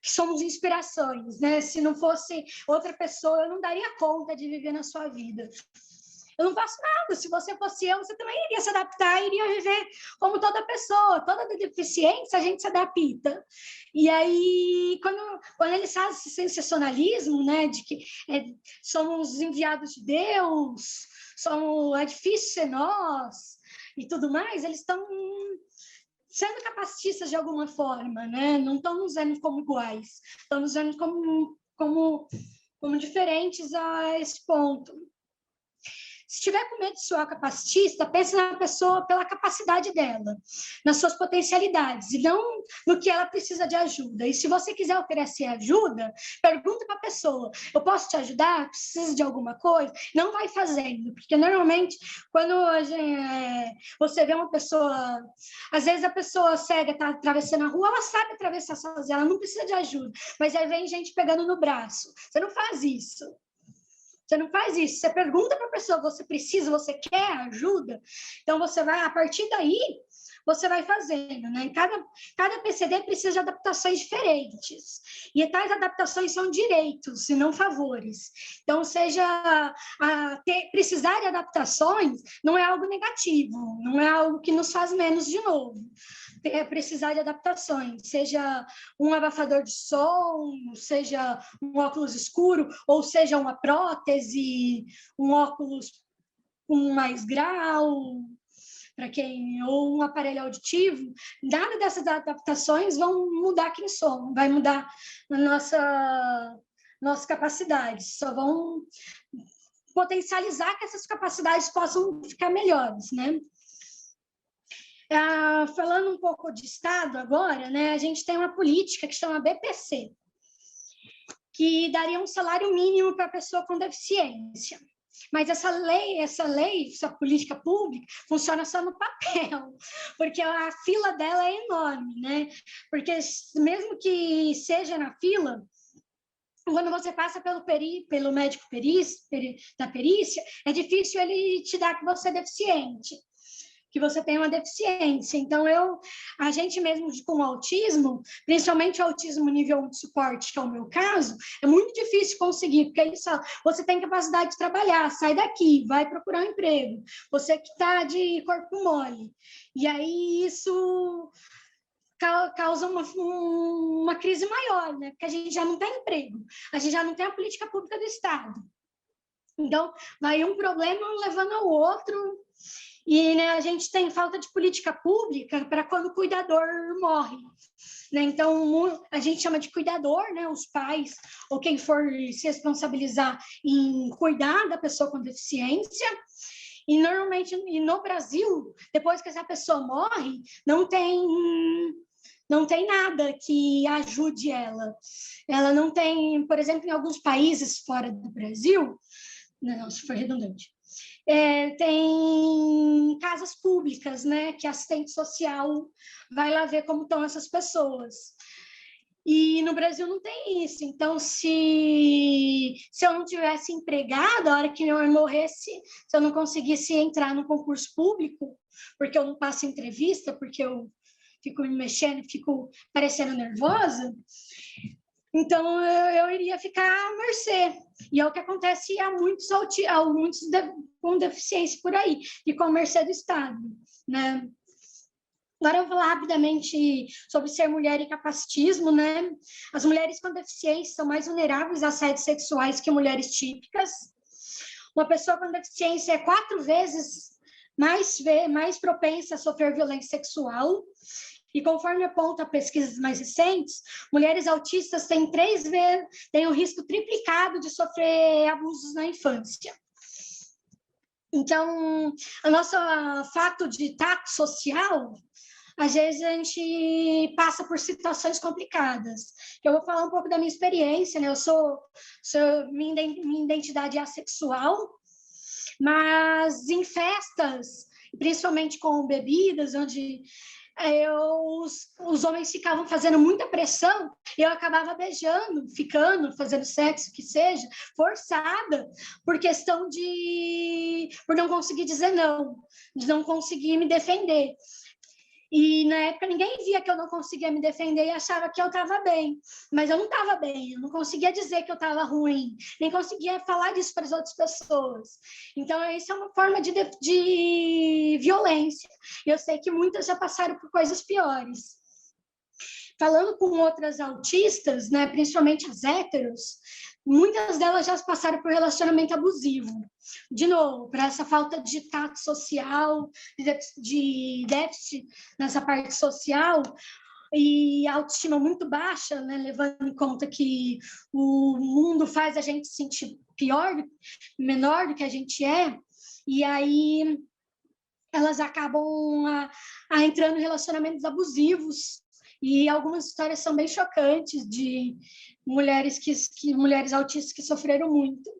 que somos inspirações, né? Se não fosse outra pessoa, eu não daria conta de viver na sua vida. Eu não faço nada. Se você fosse eu, você também iria se adaptar, iria viver como toda pessoa. Toda deficiência, a gente se adapta. E aí, quando eles fazem esse sensacionalismo, né, de que somos enviados de Deus, é difícil ser nós, e tudo mais, eles estão sendo capacitistas de alguma forma, né? Não estão nos vendo como iguais, estão nos vendo como diferentes a esse ponto. Se tiver com medo de soar capacitista, pense na pessoa pela capacidade dela, nas suas potencialidades, e não no que ela precisa de ajuda. E se você quiser oferecer ajuda, pergunta para a pessoa, eu posso te ajudar? Precisa de alguma coisa? Não vai fazendo, porque normalmente, quando você vê uma pessoa, às vezes a pessoa cega está atravessando a rua, ela sabe atravessar sozinha, ela não precisa de ajuda, mas aí vem gente pegando no braço. Você não faz isso. Você não faz isso. Você pergunta para a pessoa, você precisa, você quer ajuda? Então, você vai, a partir daí, você vai fazendo, né? Cada PCD precisa de adaptações diferentes. E tais adaptações são direitos e não favores. Então, precisar de adaptações não é algo negativo, não é algo que nos faz menos de novo. Precisar de adaptações, seja um abafador de som, seja um óculos escuro, ou seja uma prótese, um óculos com mais grau, ou um aparelho auditivo, nada dessas adaptações vão mudar quem somos, vai mudar nossas capacidades, só vão potencializar que essas capacidades possam ficar melhores, né? Falando um pouco de Estado agora, né, a gente tem uma política que chama BPC, que daria um salário mínimo para a pessoa com deficiência. Mas essa política pública, funciona só no papel, porque a fila dela é enorme, né? Porque mesmo que seja na fila, quando você passa pelo médico da perícia, é difícil ele te dar que você é deficiente, que você tem uma deficiência. Então, a gente mesmo com autismo, principalmente o autismo nível 1 de suporte, que é o meu caso, é muito difícil conseguir, porque eles falam, você tem capacidade de trabalhar, sai daqui, vai procurar um emprego, você que está de corpo mole. E aí, isso causa uma crise maior, né? Porque a gente já não tem emprego, a gente já não tem a política pública do Estado. Então, vai um problema levando ao outro, e né, a gente tem falta de política pública para quando o cuidador morre. Né? Então, a gente chama de cuidador, né? Os pais, ou quem for se responsabilizar em cuidar da pessoa com deficiência. E normalmente, no Brasil, depois que essa pessoa morre, não tem nada que ajude ela. Ela não tem, por exemplo, em alguns países fora do Brasil, não, isso foi redundante, tem casas públicas, né, que a assistente social vai lá ver como estão essas pessoas. E no Brasil não tem isso. Então, se eu não tivesse empregada, a hora que eu morresse, se eu não conseguisse entrar no concurso público, porque eu não passo entrevista, porque eu fico me mexendo, fico parecendo nervosa, então eu iria ficar à mercê. E é o que acontece a muitos com deficiência por aí, ficam à mercê do Estado, né? Agora eu vou falar rapidamente sobre ser mulher e capacitismo, né? As mulheres com deficiência são mais vulneráveis a assédios sexuais que mulheres típicas. Uma pessoa com deficiência é 4 vezes mais propensa a sofrer violência sexual. E conforme aponta pesquisas mais recentes, mulheres autistas têm o risco triplicado de sofrer abusos na infância. Então, o nosso fato de tato social, às vezes a gente passa por situações complicadas. Eu vou falar um pouco da minha experiência, né? Minha identidade é assexual, mas em festas, principalmente com bebidas, onde os homens ficavam fazendo muita pressão, eu acabava beijando, ficando, fazendo sexo, que seja, forçada, por não conseguir dizer não, de não conseguir me defender. E na época ninguém via que eu não conseguia me defender e achava que eu estava bem, mas eu não estava bem, eu não conseguia dizer que eu estava ruim, nem conseguia falar disso para as outras pessoas. Então, isso é uma forma de violência. Eu sei que muitas já passaram por coisas piores. Falando com outras autistas, né, principalmente as héteros, muitas delas já passaram por relacionamento abusivo. De novo, para essa falta de tato social, de déficit nessa parte social, e autoestima muito baixa, né, levando em conta que o mundo faz a gente se sentir menor do que a gente é, e aí elas acabam entrando em relacionamentos abusivos. E algumas histórias são bem chocantes de mulheres mulheres autistas que sofreram muito.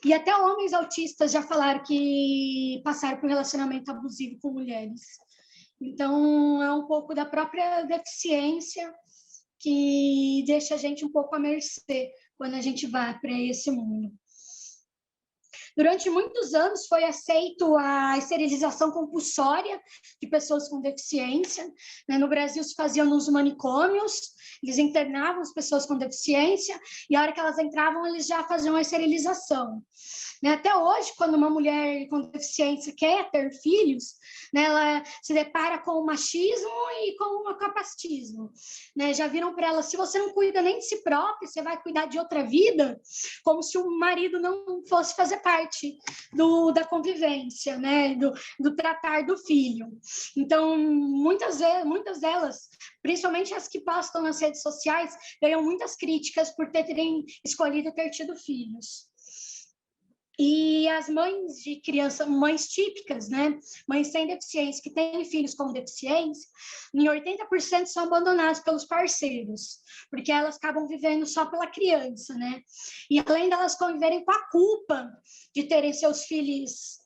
E até homens autistas já falaram que passaram por relacionamento abusivo com mulheres. Então, é um pouco da própria deficiência que deixa a gente um pouco à mercê quando a gente vai para esse mundo. Durante muitos anos foi aceito a esterilização compulsória de pessoas com deficiência. No Brasil se fazia nos manicômios, eles internavam as pessoas com deficiência e a hora que elas entravam, eles já faziam a esterilização. Até hoje, quando uma mulher com deficiência quer ter filhos, ela se depara com o machismo e com o capacitismo. Já viram para ela, se você não cuida nem de si própria, você vai cuidar de outra vida, como se o marido não fosse fazer parte da convivência, do tratar do filho. Então, muitas delas, principalmente as que postam nas redes sociais, ganham muitas críticas por terem escolhido ter tido filhos. E as mães de criança, mães típicas, né? Mães sem deficiência, que têm filhos com deficiência, em 80% são abandonadas pelos parceiros, porque elas acabam vivendo só pela criança, né? E além delas conviverem com a culpa de terem seus filhos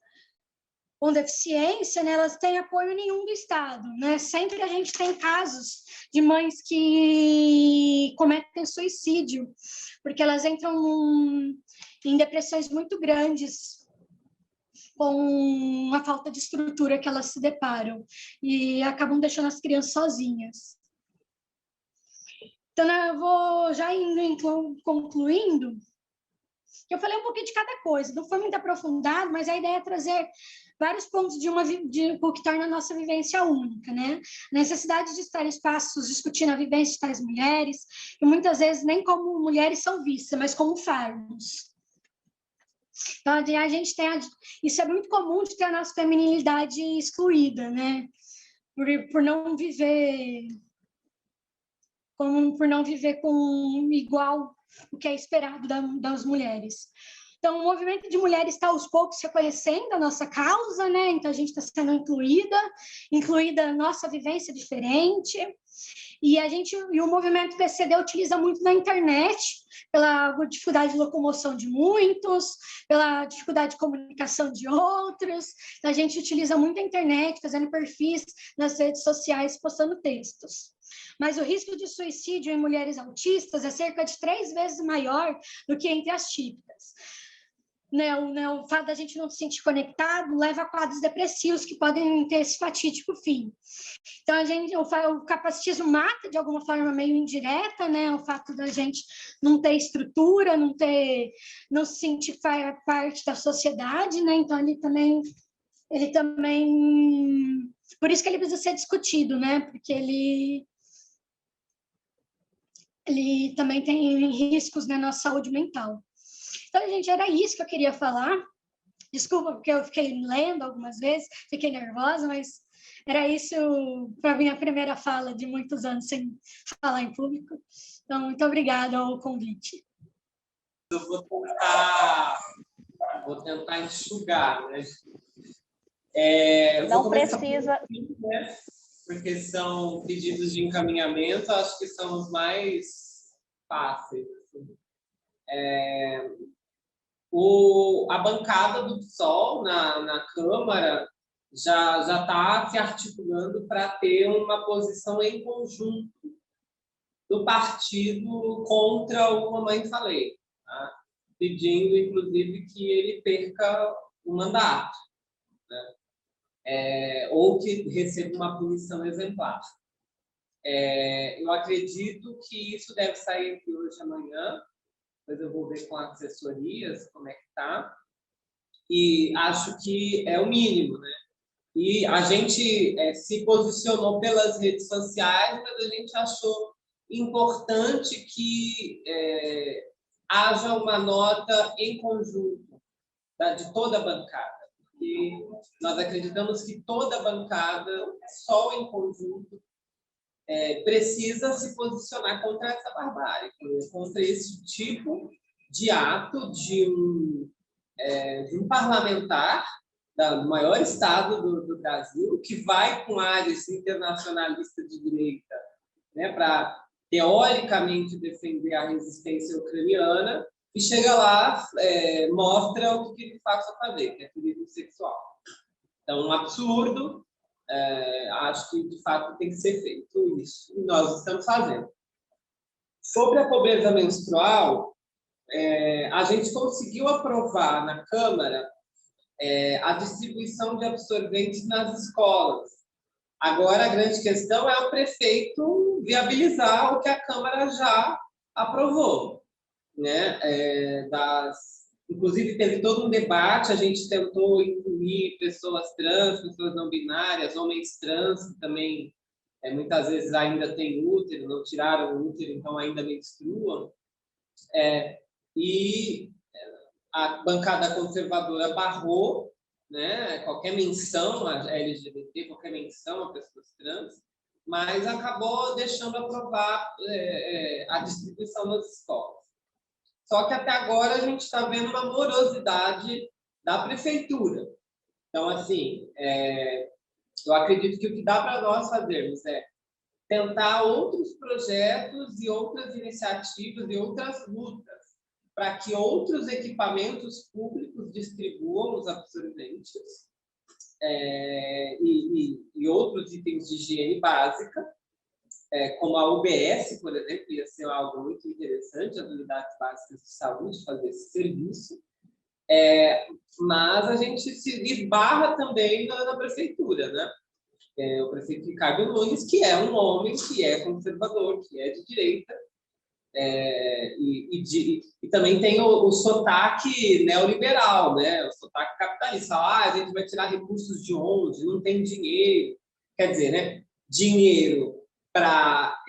com deficiência, né, elas têm apoio nenhum do Estado, né? Sempre a gente tem casos de mães que cometem suicídio, porque elas entram em depressões muito grandes com a falta de estrutura que elas se deparam e acabam deixando as crianças sozinhas. Então, eu vou já indo concluindo. Eu falei um pouquinho de cada coisa, não foi muito aprofundado, mas a ideia é trazer vários pontos de o que torna a nossa vivência única, né? A necessidade de estar em espaços discutindo a vivência de tais mulheres, que muitas vezes nem como mulheres são vistas, mas como fardos. Então, a gente tem isso é muito comum de ter a nossa feminilidade excluída, né? Por não viver por não viver com igual o que é esperado das mulheres. Então, o movimento de mulheres está aos poucos reconhecendo a nossa causa, né? Então, a gente está sendo incluída a nossa vivência diferente. E o movimento PCD utiliza muito na internet, pela dificuldade de locomoção de muitos, pela dificuldade de comunicação de outros. Então, a gente utiliza muito a internet, fazendo perfis nas redes sociais, postando textos. Mas o risco de suicídio em mulheres autistas é cerca de 3 vezes maior do que entre as típicas. O fato da gente não se sentir conectado leva a quadros depressivos que podem ter esse fatídico fim. Então, o capacitismo mata de alguma forma meio indireta, né? O fato da gente não ter estrutura, não se sentir parte da sociedade, né? Então, ele também, por isso que ele precisa ser discutido, né? Porque ele também tem riscos na nossa saúde mental. Então, gente, era isso que eu queria falar. Desculpa, porque eu fiquei lendo algumas vezes, fiquei nervosa, mas era isso para minha primeira fala de muitos anos sem falar em público. Então, muito obrigada ao convite. Eu vou tentar enxugar, né? Não precisa. Né? Porque são pedidos de encaminhamento, acho que são os mais fáceis. Assim. A bancada do PSOL na Câmara já está se articulando para ter uma posição em conjunto do partido contra o Mamãe Falei, tá? Pedindo, inclusive, que ele perca o mandato, né? Ou que receba uma punição exemplar. Eu acredito que isso deve sair entre hoje e amanhã, mas eu vou ver com as assessorias como é que está. E acho que é o mínimo, né? E a gente se posicionou pelas redes sociais, mas a gente achou importante que haja uma nota em conjunto de toda a bancada. E nós acreditamos que toda a bancada, só em conjunto, precisa se posicionar contra essa barbárie, contra esse tipo de ato de um parlamentar do maior estado do Brasil, que vai com áreas internacionalistas de direita, né, para, teoricamente, defender a resistência ucraniana, e chega lá, mostra o que ele faz a fazer, que é turismo sexual. Então, um absurdo. Acho que, de fato, tem que ser feito isso, e nós estamos fazendo. Sobre a pobreza menstrual, a gente conseguiu aprovar na Câmara a distribuição de absorventes nas escolas. Agora, a grande questão é o prefeito viabilizar o que a Câmara já aprovou, né? Inclusive, teve todo um debate, a gente tentou incluir pessoas trans, pessoas não binárias, homens trans, que também muitas vezes ainda têm útero, não tiraram o útero, então ainda menstruam. E a bancada conservadora barrou, né, qualquer menção a LGBT, qualquer menção a pessoas trans, mas acabou deixando aprovar a distribuição nas escolas. Só que até agora a gente está vendo uma morosidade da prefeitura. Então, assim, eu acredito que o que dá para nós fazermos é tentar outros projetos e outras iniciativas e outras lutas para que outros equipamentos públicos distribuam os absorventes e outros itens de higiene básica, como a UBS, por exemplo, ia ser algo muito interessante, as unidades básicas de saúde fazer esse serviço, mas a gente se esbarra também na prefeitura, né? O prefeito Ricardo Nunes, que é um homem que é conservador, que é de direita, e também tem o sotaque neoliberal, né? O sotaque capitalista. A gente vai tirar recursos de onde? Não tem dinheiro. Quer dizer, né? Dinheiro para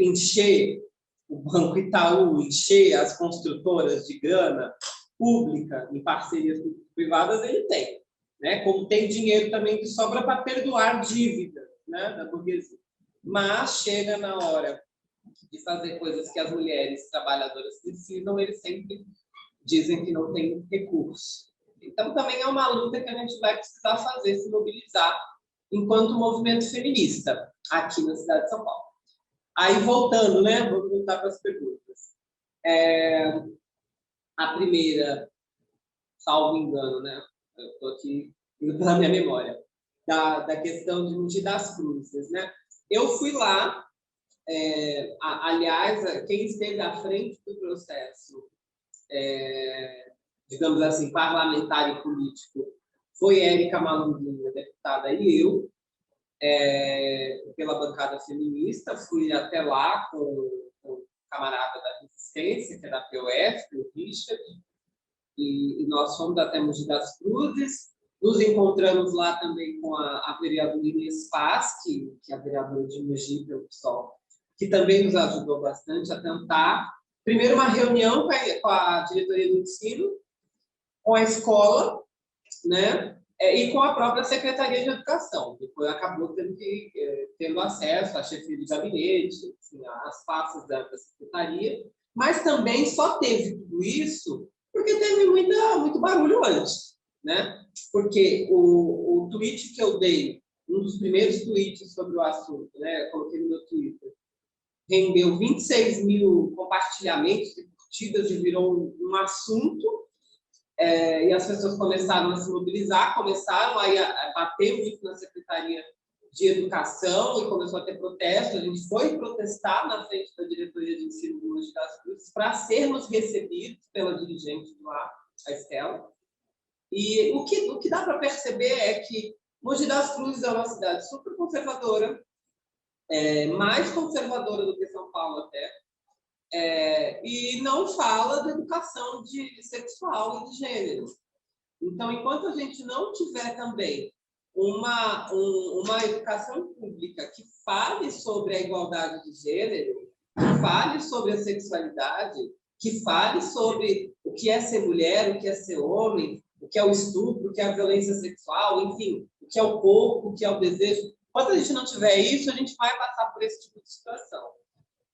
encher o Banco Itaú, encher as construtoras de grana pública em parcerias privadas, ele tem. Né? Como tem dinheiro também que sobra para perdoar dívidas, né, da burguesia. Mas chega na hora de fazer coisas que as mulheres trabalhadoras precisam, eles sempre dizem que não tem recurso. Então, também é uma luta que a gente vai precisar fazer, se mobilizar, enquanto movimento feminista, aqui na cidade de São Paulo. Aí, voltando, né, vou voltar para as perguntas. A primeira, salvo engano, né, eu estou aqui indo pela minha memória, da questão de Mogi das Cruzes, né? Eu fui lá, aliás, quem esteve à frente do processo, digamos assim, parlamentar e político, foi Érica Malunguinho, deputada, e eu, pela bancada feminista, fui até lá com o camarada da Resistência, que é da POF, o Richard, e nós fomos até Mogi das Cruzes, nos encontramos lá também com a vereadora Inês Paz, que é a vereadora de Mogi pelo PSOL, que também nos ajudou bastante a tentar, primeiro, uma reunião com a diretoria do ensino, com a escola, né, e com a própria Secretaria de Educação. Depois acabou tendo acesso à chefia de gabinete, assim, às pastas da Secretaria, mas também só teve tudo isso porque teve muito barulho antes, né? Porque o tweet que eu dei, um dos primeiros tweets sobre o assunto, né, eu coloquei no meu Twitter, rendeu 26 mil compartilhamentos e curtidas e virou um assunto, e as pessoas começaram a se mobilizar, começaram a bater muito na Secretaria de Educação e começou a ter protesto. A gente foi protestar na frente da diretoria de ensino do Mogi das Cruzes para sermos recebidos pela dirigente de lá, a Estela. E o que dá para perceber é que Mogi das Cruzes é uma cidade super conservadora, mais conservadora do que São Paulo até, e não fala da educação sexual e de gênero. Então, enquanto a gente não tiver também uma educação pública que fale sobre a igualdade de gênero, que fale sobre a sexualidade, que fale sobre o que é ser mulher, o que é ser homem, o que é o estupro, o que é a violência sexual, enfim, o que é o corpo, o que é o desejo. Enquanto a gente não tiver isso, a gente vai passar por esse tipo de situação,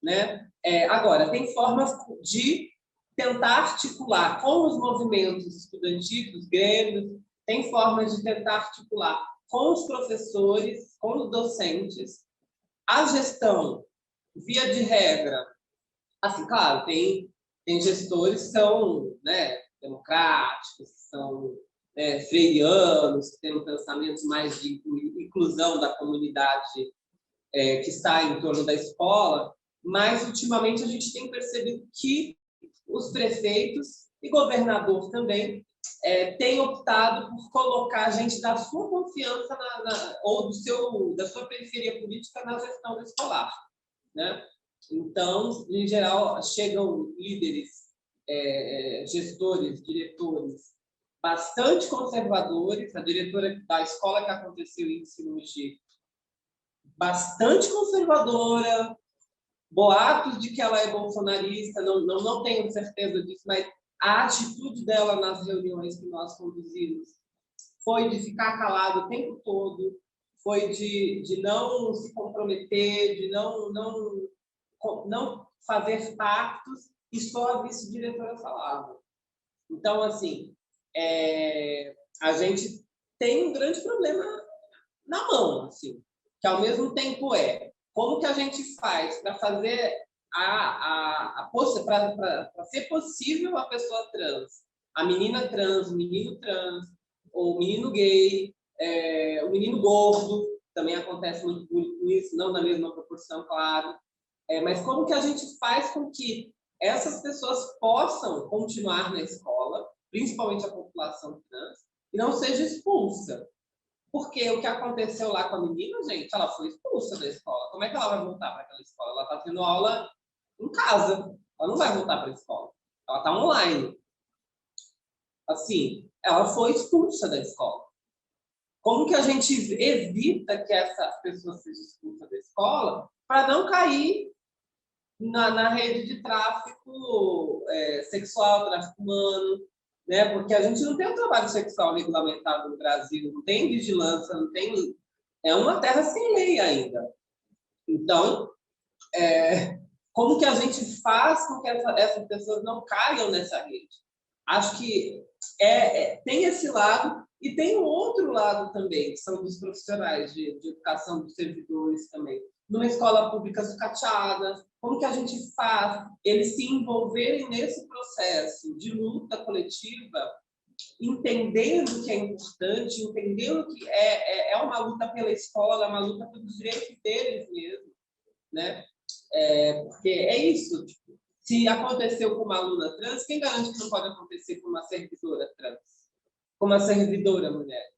né? Agora, tem formas de tentar articular com os movimentos estudantis, os grêmios, tem formas de tentar articular com os professores, com os docentes, a gestão, via de regra. Assim, claro, tem gestores que são, né, democráticos, que são freianos, que têm um pensamento mais de inclusão da comunidade que está em torno da escola, mas, ultimamente, a gente tem percebido que os prefeitos e governador também têm optado por colocar gente da sua confiança ou da sua periferia política na gestão escolar, né? Então, em geral, chegam líderes, gestores, diretores bastante conservadores. A diretora da escola que aconteceu em ensino bastante conservadora, boatos de que ela é bolsonarista, não tenho certeza disso, mas a atitude dela nas reuniões que nós conduzimos foi de ficar calado o tempo todo, foi de não se comprometer, de não fazer pactos, e só a vice-diretora falava. Então, assim, a gente tem um grande problema na mão, assim, que ao mesmo tempo como que a gente faz para fazer para ser possível a pessoa trans, a menina trans, o menino trans, o menino gay, o menino gordo, também acontece muito isso, não na mesma proporção, claro, mas como que a gente faz com que essas pessoas possam continuar na escola, principalmente a população trans, e não seja expulsa. Porque o que aconteceu lá com a menina, gente, ela foi expulsa da escola. Como é que ela vai voltar para aquela escola? Ela está tendo aula em casa. Ela não vai voltar para a escola. Ela está online. Assim, ela foi expulsa da escola. Como que a gente evita que essas pessoas sejam expulsas da escola para não cair na rede de tráfico sexual, tráfico humano, né? Porque a gente não tem um trabalho sexual regulamentado no Brasil, não tem vigilância, não tem... É uma terra sem lei ainda. Então, como que a gente faz com que essas pessoas não caiam nessa rede? Acho que tem esse lado e tem um outro lado também, que são dos profissionais de educação, dos servidores também. Numa escola pública sucateada, como que a gente faz eles se envolverem nesse processo de luta coletiva, entendendo que é importante, entendendo que é uma luta pela escola, uma luta pelos direitos deles mesmo, né? Porque é isso, tipo, se aconteceu com uma aluna trans, quem garante que não pode acontecer com uma servidora trans? Com uma servidora mulher?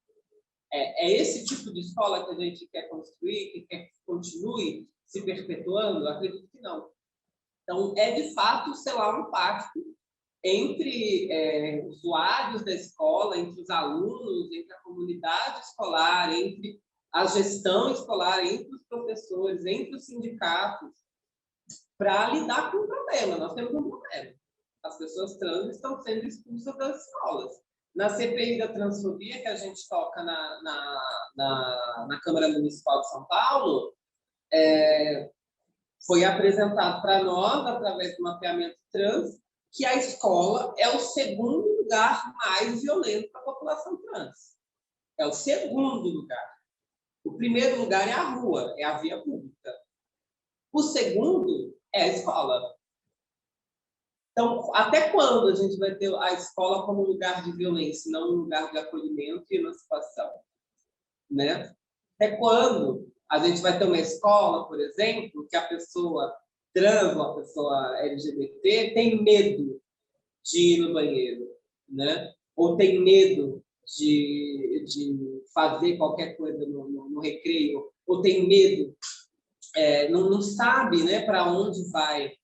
Esse tipo de escola que a gente quer construir, que quer que continue se perpetuando? Acredito que não. Então, de fato, sei lá, um pacto entre usuários da escola, entre os alunos, entre a comunidade escolar, entre a gestão escolar, entre os professores, entre os sindicatos, para lidar com o problema. Nós temos um problema. As pessoas trans estão sendo expulsas das escolas. Na CPI da transfobia, que a gente toca na Câmara Municipal de São Paulo, foi apresentado para nós, através do mapeamento trans, que a escola é o segundo lugar mais violento para a população trans. É o segundo lugar. O primeiro lugar é a rua, é a via pública. O segundo é a escola. Então, até quando a gente vai ter a escola como lugar de violência, não um lugar de acolhimento e emancipação? Né? Até quando a gente vai ter uma escola, por exemplo, que a pessoa trans ou a pessoa LGBT tem medo de ir no banheiro, né? Ou tem medo de fazer qualquer coisa no recreio, ou tem medo, não sabe, né, para onde vai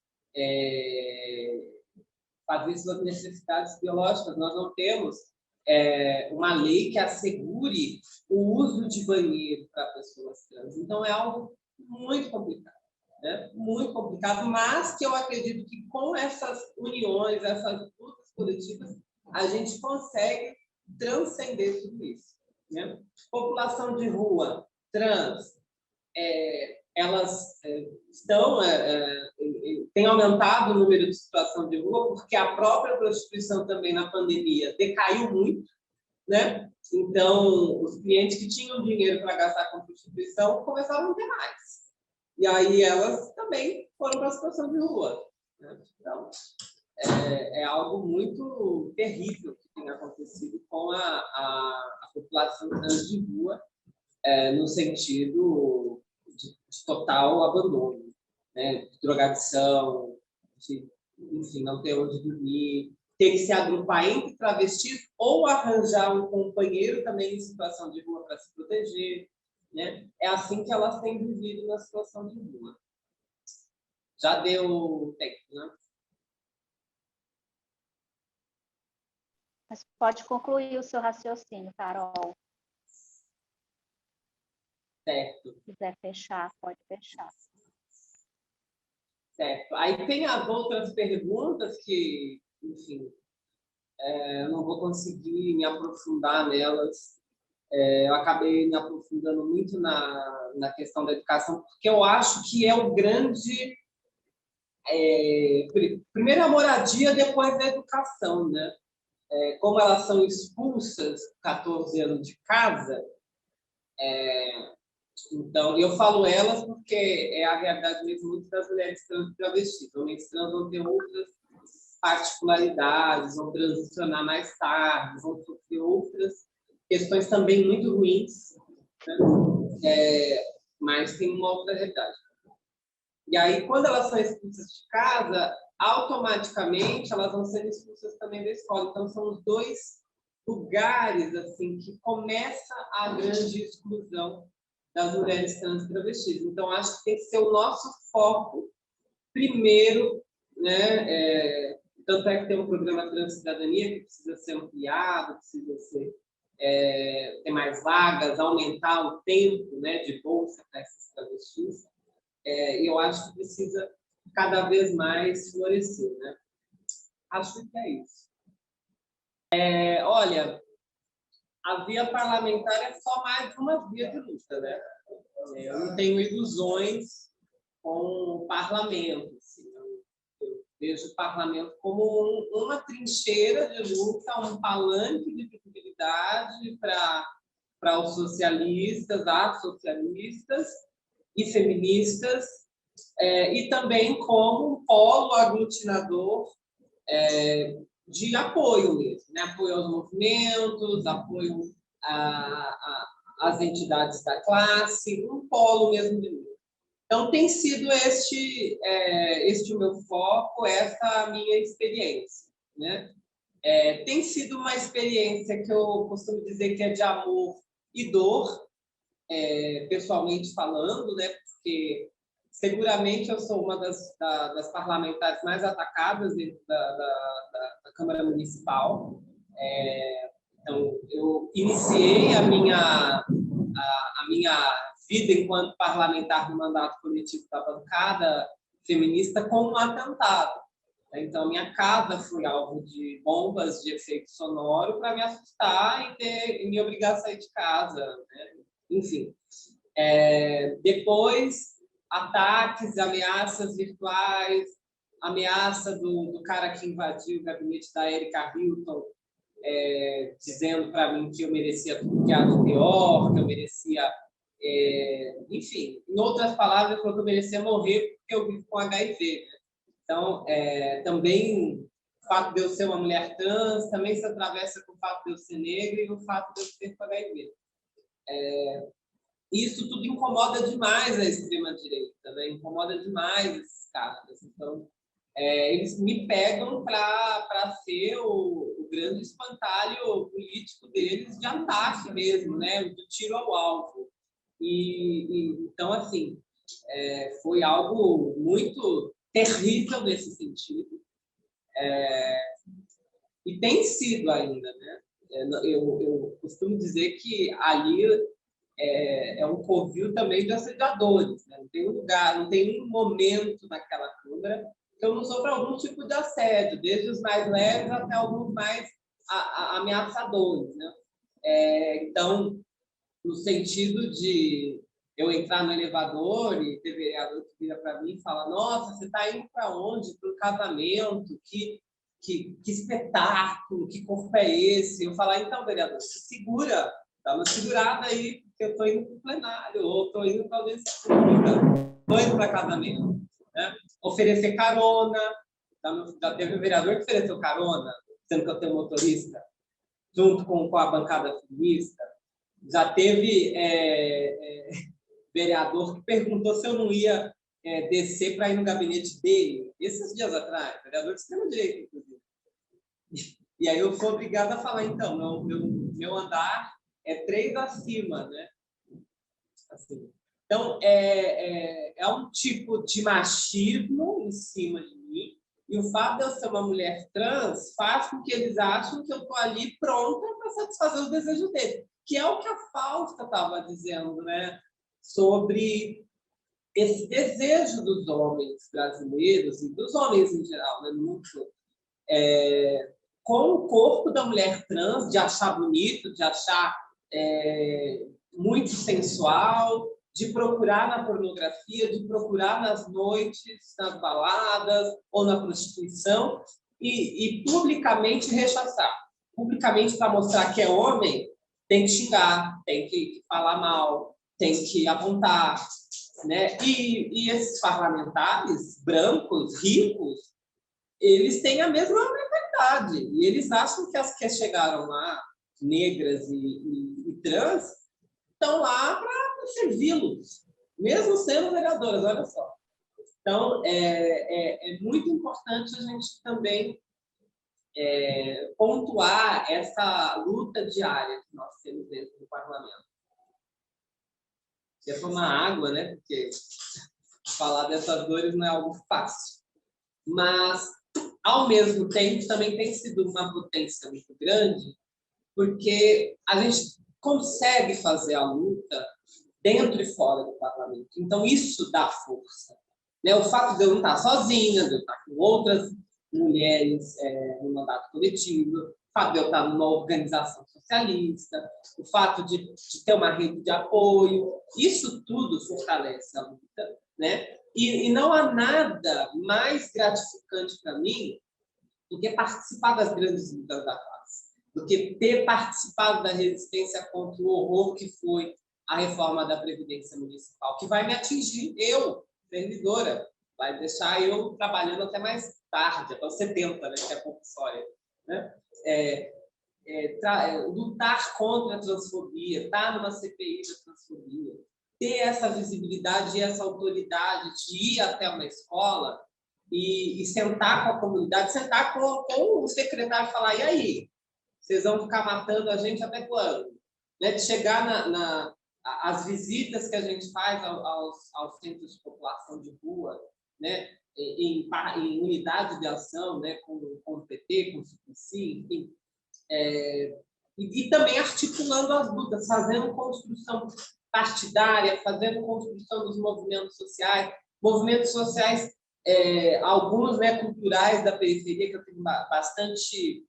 fazer suas necessidades biológicas. Nós não temos uma lei que assegure o uso de banheiro para pessoas trans. Então, é algo muito complicado, né? Muito complicado, mas que eu acredito que com essas uniões, essas lutas coletivas, a gente consegue transcender tudo isso, né? População de rua, trans, elas têm aumentado o número de situação de rua, porque a própria prostituição também na pandemia decaiu muito, né? Então, os clientes que tinham dinheiro para gastar com prostituição começaram a não ter mais. E aí elas também foram para a situação de rua, né? Então, é algo muito terrível que tem acontecido com a população trans de rua, no sentido de total abandono, né? De drogadição, enfim, não ter onde dormir, ter que se agrupar entre travestis ou arranjar um companheiro também em situação de rua para se proteger, né? É assim que elas têm vivido na situação de rua. Já deu tempo, né? Mas pode concluir o seu raciocínio, Carol. Certo. Se quiser fechar, pode fechar. Certo. Aí tem as outras perguntas que, enfim, eu não vou conseguir me aprofundar nelas. Eu acabei me aprofundando muito na questão da educação, porque eu acho que é Primeiro a moradia, depois a educação, né? Como elas são expulsas com 14 anos de casa, então eu falo elas porque é a realidade mesmo muito das mulheres trans e travestis. Homens trans vão ter outras particularidades, vão transicionar mais tarde, vão sofrer outras questões também muito ruins, né? Mas tem uma outra realidade. E aí, quando elas são expulsas de casa, automaticamente elas vão ser expulsas também da escola. Então, são os dois lugares assim que começa a grande exclusão das mulheres trans e travestis. Então, acho que tem que ser o nosso foco primeiro, né? Tanto é que tem um programa Transcidadania que precisa ser ampliado, precisa ser, ter mais vagas, aumentar o tempo, né, de bolsa para essas travestis. E eu acho que precisa cada vez mais florescer, né? Acho que é isso. Olha, a via parlamentar é só mais uma via de luta, né? Eu não tenho ilusões com o parlamento. Assim, eu vejo o parlamento como uma trincheira de luta, um palanque de visibilidade para os socialistas, as socialistas e feministas, e também como um polo aglutinador de apoio mesmo, né? Apoio aos movimentos, apoio às entidades da classe, um polo mesmo de luta. Então, tem sido este o meu foco, essa a minha experiência, né? Tem sido uma experiência que eu costumo dizer que é de amor e dor, pessoalmente falando, né? Porque seguramente eu sou uma das parlamentares mais atacadas dentro da Câmara Municipal. Então, eu iniciei a minha vida enquanto parlamentar no mandato coletivo da bancada feminista com um atentado. Então, minha casa foi alvo de bombas de efeito sonoro para me assustar e me obrigar a sair de casa, né? Enfim. Depois, ataques, ameaças virtuais, ameaça do cara que invadiu o gabinete da Erika Hilton, dizendo para mim que eu merecia tudo que há de pior, que eu merecia... enfim, em outras palavras, falou que eu merecia morrer porque eu vivo com HIV. Né? Então, também o fato de eu ser uma mulher trans também se atravessa com o fato de eu ser negra e o fato de eu ter com HIV. Isso tudo incomoda demais a extrema-direita, né? Incomoda demais esses caras. Então, eles me pegam para ser o grande espantalho político deles de ataque mesmo, né? Do tiro ao alvo. Então, assim, foi algo muito terrível nesse sentido. E tem sido ainda, né? Eu costumo dizer que ali é um covil também de assediadores, né? Não tem um lugar, não tem um momento naquela Câmara que eu não sofra algum tipo de assédio, desde os mais leves até alguns mais ameaçadores, né? Então, no sentido de eu entrar no elevador e ter vereador que vira para mim e fala: nossa, você está indo para onde? Para um casamento? Que espetáculo, que corpo é esse? Eu falar: então, vereador, se segura, dá uma segurada aí, porque eu estou indo para o plenário, ou estou indo para audiência pública, estou indo para casamento. Né? Oferecer carona, já teve um vereador que ofereceu carona, sendo que eu tenho motorista, junto com a bancada feminista. Já teve vereador que perguntou se eu não ia descer para ir no gabinete dele, esses dias atrás, vereador de extrema-direita, inclusive. E aí eu fui obrigada a falar: então, meu andar é 3 acima, né? Assim. Então, é um tipo de machismo em cima de mim, e o fato de eu ser uma mulher trans faz com que eles achem que eu estou ali pronta para satisfazer os desejos deles, que é o que a Fausta estava dizendo, né? Sobre esse desejo dos homens brasileiros e dos homens em geral, né, no mundo todo, com o corpo da mulher trans, de achar bonito, de achar muito sensual, de procurar na pornografia, de procurar nas noites, nas baladas ou na prostituição e publicamente rechaçar. Publicamente, para mostrar que é homem, tem que xingar, tem que falar mal, tem que apontar, né? E esses parlamentares brancos, ricos, eles têm a mesma mentalidade. E eles acham que as que chegaram lá, negras e trans, estão lá para servi-los, mesmo sendo vereadoras, olha só. Então, é muito importante a gente também pontuar essa luta diária que nós temos dentro do parlamento. Quer tomar água, né? Porque falar dessas dores não é algo fácil. Mas, ao mesmo tempo, também tem sido uma potência muito grande, porque a gente consegue fazer a luta dentro e fora do parlamento. Então, isso dá força. Né? O fato de eu não estar sozinha, de eu estar com outras mulheres no mandato coletivo, o fato de eu estar numa organização socialista, o fato de ter uma rede de apoio, isso tudo fortalece a luta, né? E não há nada mais gratificante para mim do que participar das grandes lutas da classe, do que ter participado da resistência contra o horror que foi a reforma da Previdência Municipal, que vai me atingir, eu, servidora, vai deixar eu trabalhando até mais tarde, até os 70, né, que é compulsória. Né? Lutar contra a transfobia, estar numa CPI da transfobia, ter essa visibilidade e essa autoridade de ir até uma escola e sentar com a comunidade, sentar com o secretário e falar, e aí? Vocês vão ficar matando a gente até quando? Né? De chegar as visitas que a gente faz aos centros de população de rua, né? em unidade de ação, né? com o PT, com o Suplicy, enfim. E também articulando as lutas, fazendo construção partidária, fazendo construção dos movimentos sociais, alguns, né, culturais da periferia, que eu tenho bastante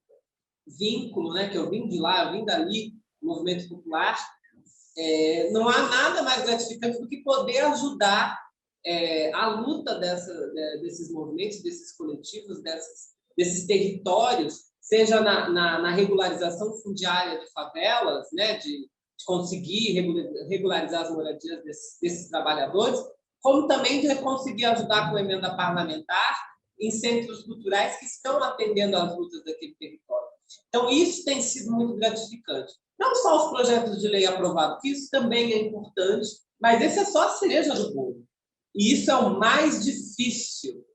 vínculo, né, que eu vim de lá, eu vim dali, movimento popular. Não há nada mais gratificante do que poder ajudar a luta desses movimentos, desses coletivos, desses territórios, seja na regularização fundiária de favelas, né, de conseguir regularizar as moradias desses trabalhadores, como também de conseguir ajudar com emenda parlamentar em centros culturais que estão atendendo às lutas daquele território. Então, isso tem sido muito gratificante. Não só os projetos de lei aprovados, que isso também é importante, mas esse é só a cereja do bolo. E isso é o mais difícil.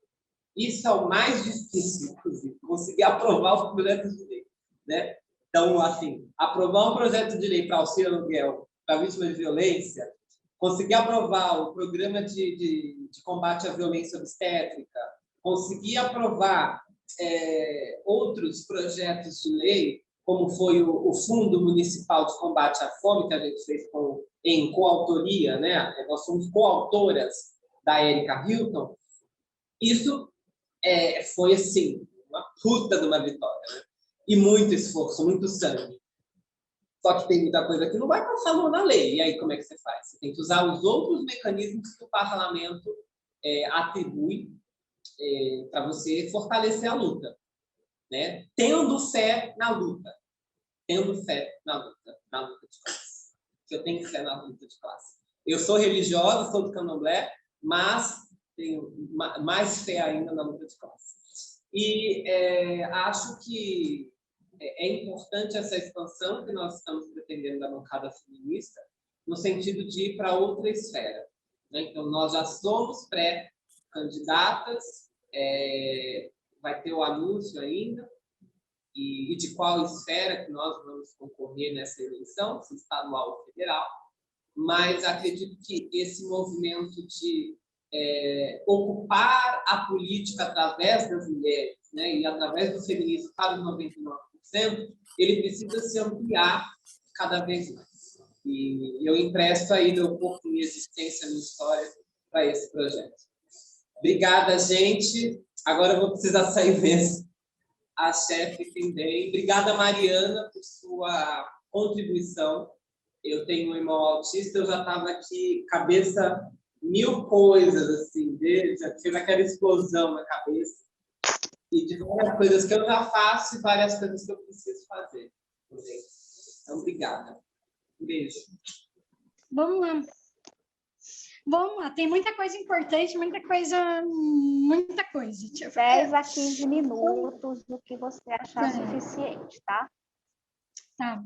Isso é o mais difícil, inclusive, conseguir aprovar os projetos de lei. Né? Então, assim, aprovar um projeto de lei para auxílio aluguel para vítimas de violência, conseguir aprovar o programa de combate à violência obstétrica, conseguir aprovar outros projetos de lei, como foi o Fundo Municipal de Combate à Fome, que a gente fez em coautoria, né? Nós somos coautoras da Érica Hilton. Isso foi, assim, uma puta de uma vitória, né? E muito esforço, muito sangue. Só que tem muita coisa que não vai passar na lei. E aí, como é que você faz? Você tem que usar os outros mecanismos que o parlamento atribui para você fortalecer a luta. Né? Tendo fé na luta. Tendo fé na luta de classe. Eu tenho fé na luta de classe. Eu sou religiosa, sou do candomblé, mas tenho mais fé ainda na luta de classe. E acho que é importante essa expansão que nós estamos pretendendo da bancada feminista, no sentido de ir para outra esfera. Né? Então, nós já somos pré-candidatas, vai ter o anúncio ainda, e de qual esfera que nós vamos concorrer nessa eleição, se estadual ou federal, mas acredito que esse movimento de ocupar a política através das mulheres, né, e através do feminismo para os 99%, ele precisa se ampliar cada vez mais. E eu empresto aí meu corpo, minha existência, minha história para esse projeto. Obrigada, gente. Agora eu vou precisar sair mesmo. A chefe também. Obrigada, Mariana, por sua contribuição. eu tenho um irmão autista, eu já estava aqui, cabeça, 1000 coisas, assim, já tive aquela explosão na cabeça. E de várias coisas que eu já faço e várias coisas que eu preciso fazer. Então, obrigada. Um beijo. Vamos lá. Vamos lá, tem muita coisa importante, muita coisa. Deixa eu ver. 10 a 15 minutos, o que você achar suficiente, tá? Tá.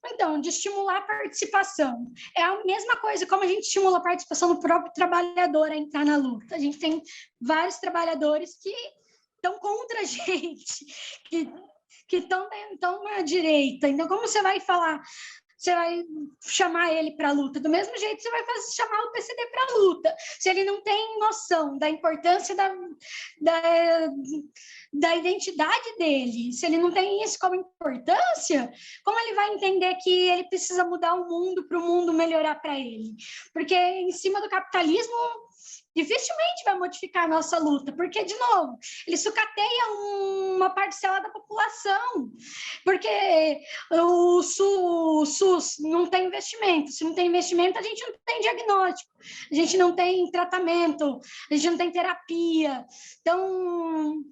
Então, de estimular a participação. É a mesma coisa como a gente estimula a participação do próprio trabalhador a entrar na luta. A gente tem vários trabalhadores que estão contra a gente, que estão na direita. Então, como você vai falar? Você vai chamar ele para a luta. Do mesmo jeito, você vai chamar o PCD para a luta. Se ele não tem noção da importância da identidade dele, se ele não tem isso como importância, como ele vai entender que ele precisa mudar o mundo para o mundo melhorar para ele? Porque em cima do capitalismo, dificilmente vai modificar a nossa luta, porque, de novo, ele sucateia uma parcela da população, porque o SUS não tem investimento. Se não tem investimento, a gente não tem diagnóstico, a gente não tem tratamento, a gente não tem terapia. Então,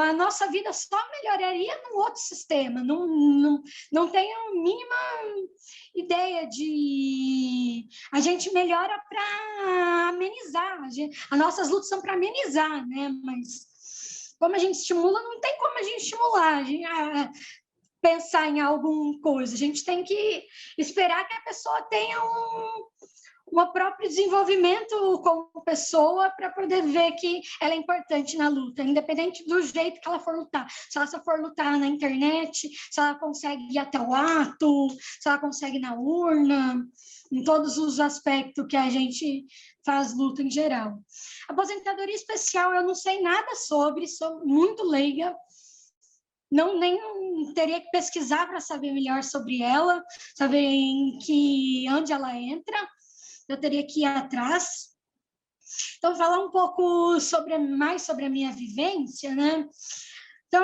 a nossa vida só melhoraria num outro sistema. Não tenho a mínima ideia de... A gente melhora para amenizar. As nossas lutas são para amenizar, né? Mas como a gente estimula, não tem como a gente estimular. Pensar em alguma coisa. A gente tem que esperar que a pessoa tenha um próprio desenvolvimento como pessoa para poder ver que ela é importante na luta, independente do jeito que ela for lutar. Se ela só for lutar na internet, se ela consegue ir até o ato, se ela consegue ir na urna, em todos os aspectos que a gente faz luta em geral. Aposentadoria especial, eu não sei nada sobre, sou muito leiga, nem teria que pesquisar para saber melhor sobre ela, saber onde ela entra. Eu teria que ir atrás. Então, falar um pouco mais sobre a minha vivência, né? Então,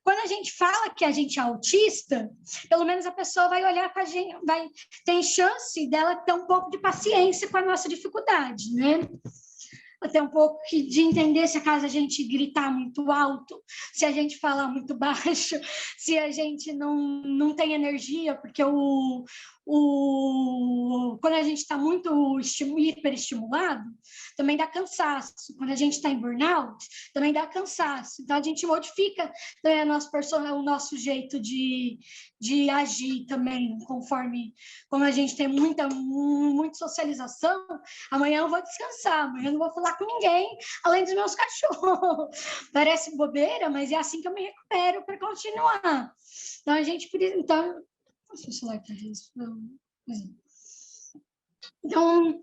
quando a gente fala que a gente é autista, pelo menos a pessoa vai olhar para a gente, tem chance dela ter um pouco de paciência com a nossa dificuldade, né? Até um pouco de entender se acaso a gente gritar muito alto, se a gente falar muito baixo, se a gente não tem energia, porque quando a gente está muito hiperestimulado, também dá cansaço. Quando a gente está em burnout, também dá cansaço. Então, a gente modifica também o nosso jeito de agir também, como a gente tem muita socialização. Amanhã eu vou descansar, amanhã eu não vou falar com ninguém, além dos meus cachorros. Parece bobeira, mas é assim que eu me recupero para continuar. Então, a gente precisa... Nossa, o celular está respondendo. Então,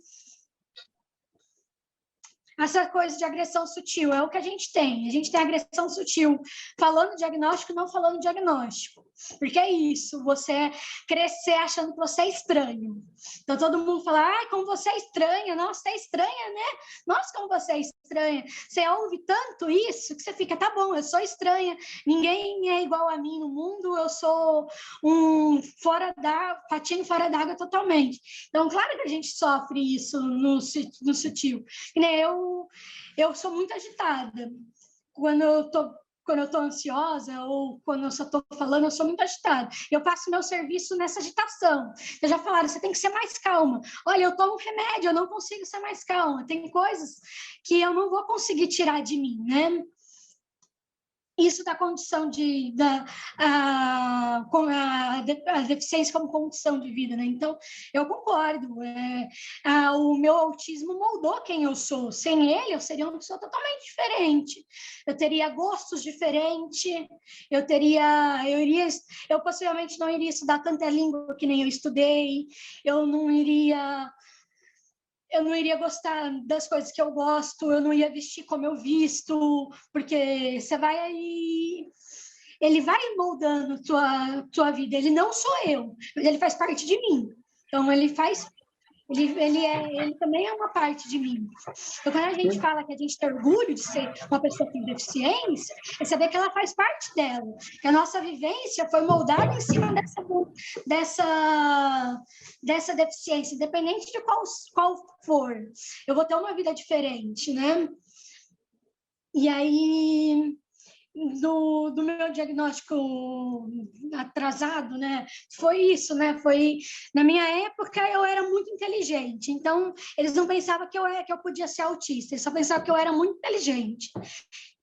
essa coisa de agressão sutil é o que a gente tem. A gente tem agressão sutil falando diagnóstico, não falando diagnóstico. Porque é isso, você crescer achando que você é estranho. Então, todo mundo fala, como você é estranha, nossa, você é estranha, né? Nossa, como você é estranha. Você ouve tanto isso que você fica, tá bom, eu sou estranha, ninguém é igual a mim no mundo, eu sou patinho fora d'água totalmente. Então, claro que a gente sofre isso no sutil. E, né, eu sou muito agitada. Quando eu tô ansiosa ou quando eu só tô falando, eu sou muito agitada. Eu faço meu serviço nessa agitação. Eu já falaram, você tem que ser mais calma. Olha, eu tomo remédio, eu não consigo ser mais calma. Tem coisas que eu não vou conseguir tirar de mim, né? Isso da condição com a deficiência como condição de vida, né? Então, eu concordo. O meu autismo moldou quem eu sou. Sem ele, eu seria uma pessoa totalmente diferente. Eu teria gostos diferentes. Eu possivelmente não iria estudar tanta língua que nem eu estudei. Eu não iria gostar das coisas que eu gosto, eu não ia vestir como eu visto, porque ele vai moldando tua vida. Ele não sou eu, mas ele faz parte de mim. Então, ele faz Ele também é uma parte de mim. Então, quando a gente fala que a gente tem orgulho de ser uma pessoa com deficiência, é saber que ela faz parte dela, que a nossa vivência foi moldada em cima dessa deficiência, independente de qual for. Eu vou ter uma vida diferente, né? E aí, do meu diagnóstico atrasado, né? Foi isso, né? Foi, na minha época, eu era muito inteligente, então eles não pensavam que eu podia ser autista, eles só pensavam que eu era muito inteligente.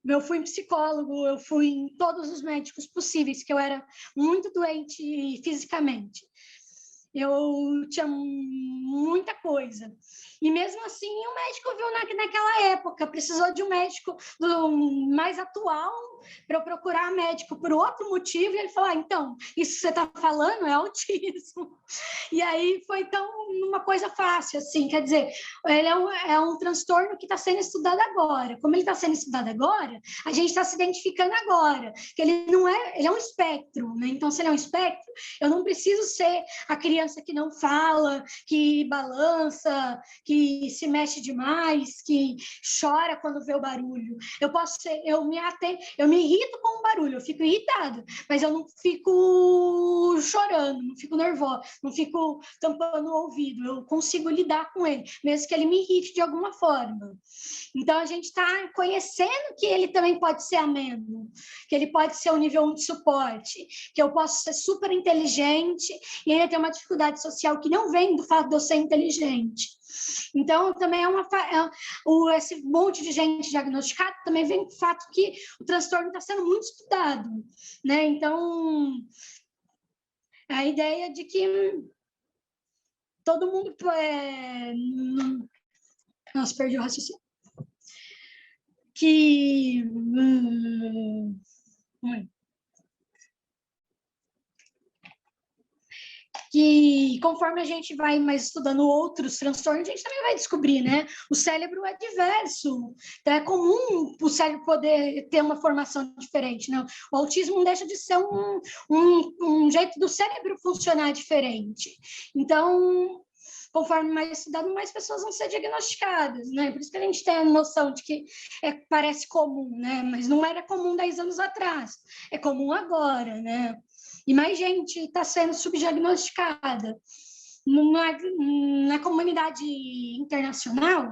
Eu fui em psicólogo, eu fui em todos os médicos possíveis, que eu era muito doente fisicamente. Eu tinha muita coisa. E mesmo assim, o médico viu naquela época, precisou de um médico mais atual para eu procurar médico por outro motivo, e ele falou, então, isso que você está falando é autismo. E aí foi uma coisa fácil, assim, quer dizer, ele é um transtorno que está sendo estudado agora. Como ele está sendo estudado agora, a gente está se identificando agora, que ele é um espectro, né? Então, se ele é um espectro, eu não preciso ser a criança que não fala, que balança, que se mexe demais, que chora quando vê o barulho. Eu me irrito com o barulho, eu fico irritada, mas eu não fico chorando, não fico nervosa, não fico tampando o ouvido, eu consigo lidar com ele, mesmo que ele me irrite de alguma forma. Então, a gente está conhecendo que ele também pode ser ameno, que ele pode ser um nível 1 de suporte, que eu posso ser super inteligente e ainda ter uma dificuldade social que não vem do fato de eu ser inteligente. Então, também esse monte de gente diagnosticada também vem do fato que o transtorno está sendo muito estudado, né? Então, a ideia de que todo mundo... Nossa, perdi o raciocínio. Que conforme a gente vai mais estudando outros transtornos, a gente também vai descobrir, né? O cérebro é diverso, então é comum o cérebro poder ter uma formação diferente, né? O autismo não deixa de ser um jeito do cérebro funcionar diferente. Então, conforme mais estudado, mais pessoas vão ser diagnosticadas, né? Por isso que a gente tem a noção de que parece comum, né? Mas não era comum 10 anos atrás, é comum agora, né? E mais gente está sendo subdiagnosticada. Na comunidade internacional,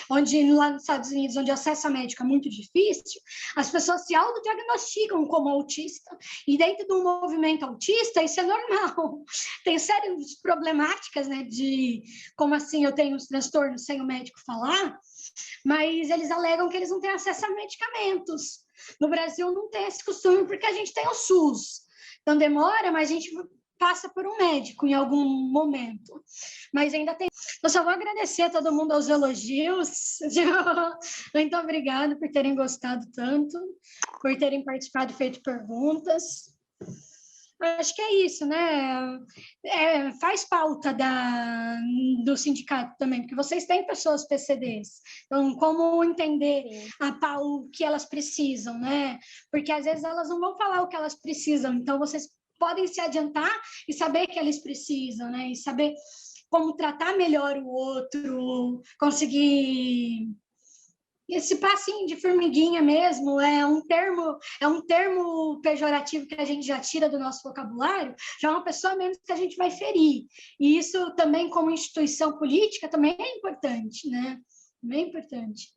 lá nos Estados Unidos, onde o acesso a médico é muito difícil, as pessoas se autodiagnosticam como autista, e dentro do movimento autista, isso é normal. Tem sérias problemáticas, né, de como assim eu tenho os transtornos sem o médico falar, mas eles alegam que eles não têm acesso a medicamentos. No Brasil não tem esse costume porque a gente tem o SUS. Então demora, mas a gente passa por um médico em algum momento. Mas ainda tem... Eu só vou agradecer a todo mundo aos elogios. Muito obrigada por terem gostado tanto, por terem participado e feito perguntas. Acho que é isso, né? Faz pauta do sindicato também, porque vocês têm pessoas PCDs. Então, como entender o que elas precisam, né? Porque às vezes elas não vão falar o que elas precisam, então vocês podem se adiantar e saber que eles precisam, né? E saber como tratar melhor o outro, conseguir... Esse passinho de formiguinha mesmo é um termo pejorativo que a gente já tira do nosso vocabulário, já é uma pessoa menos que a gente vai ferir. E isso também, como instituição política, também é importante, né? Bem importante.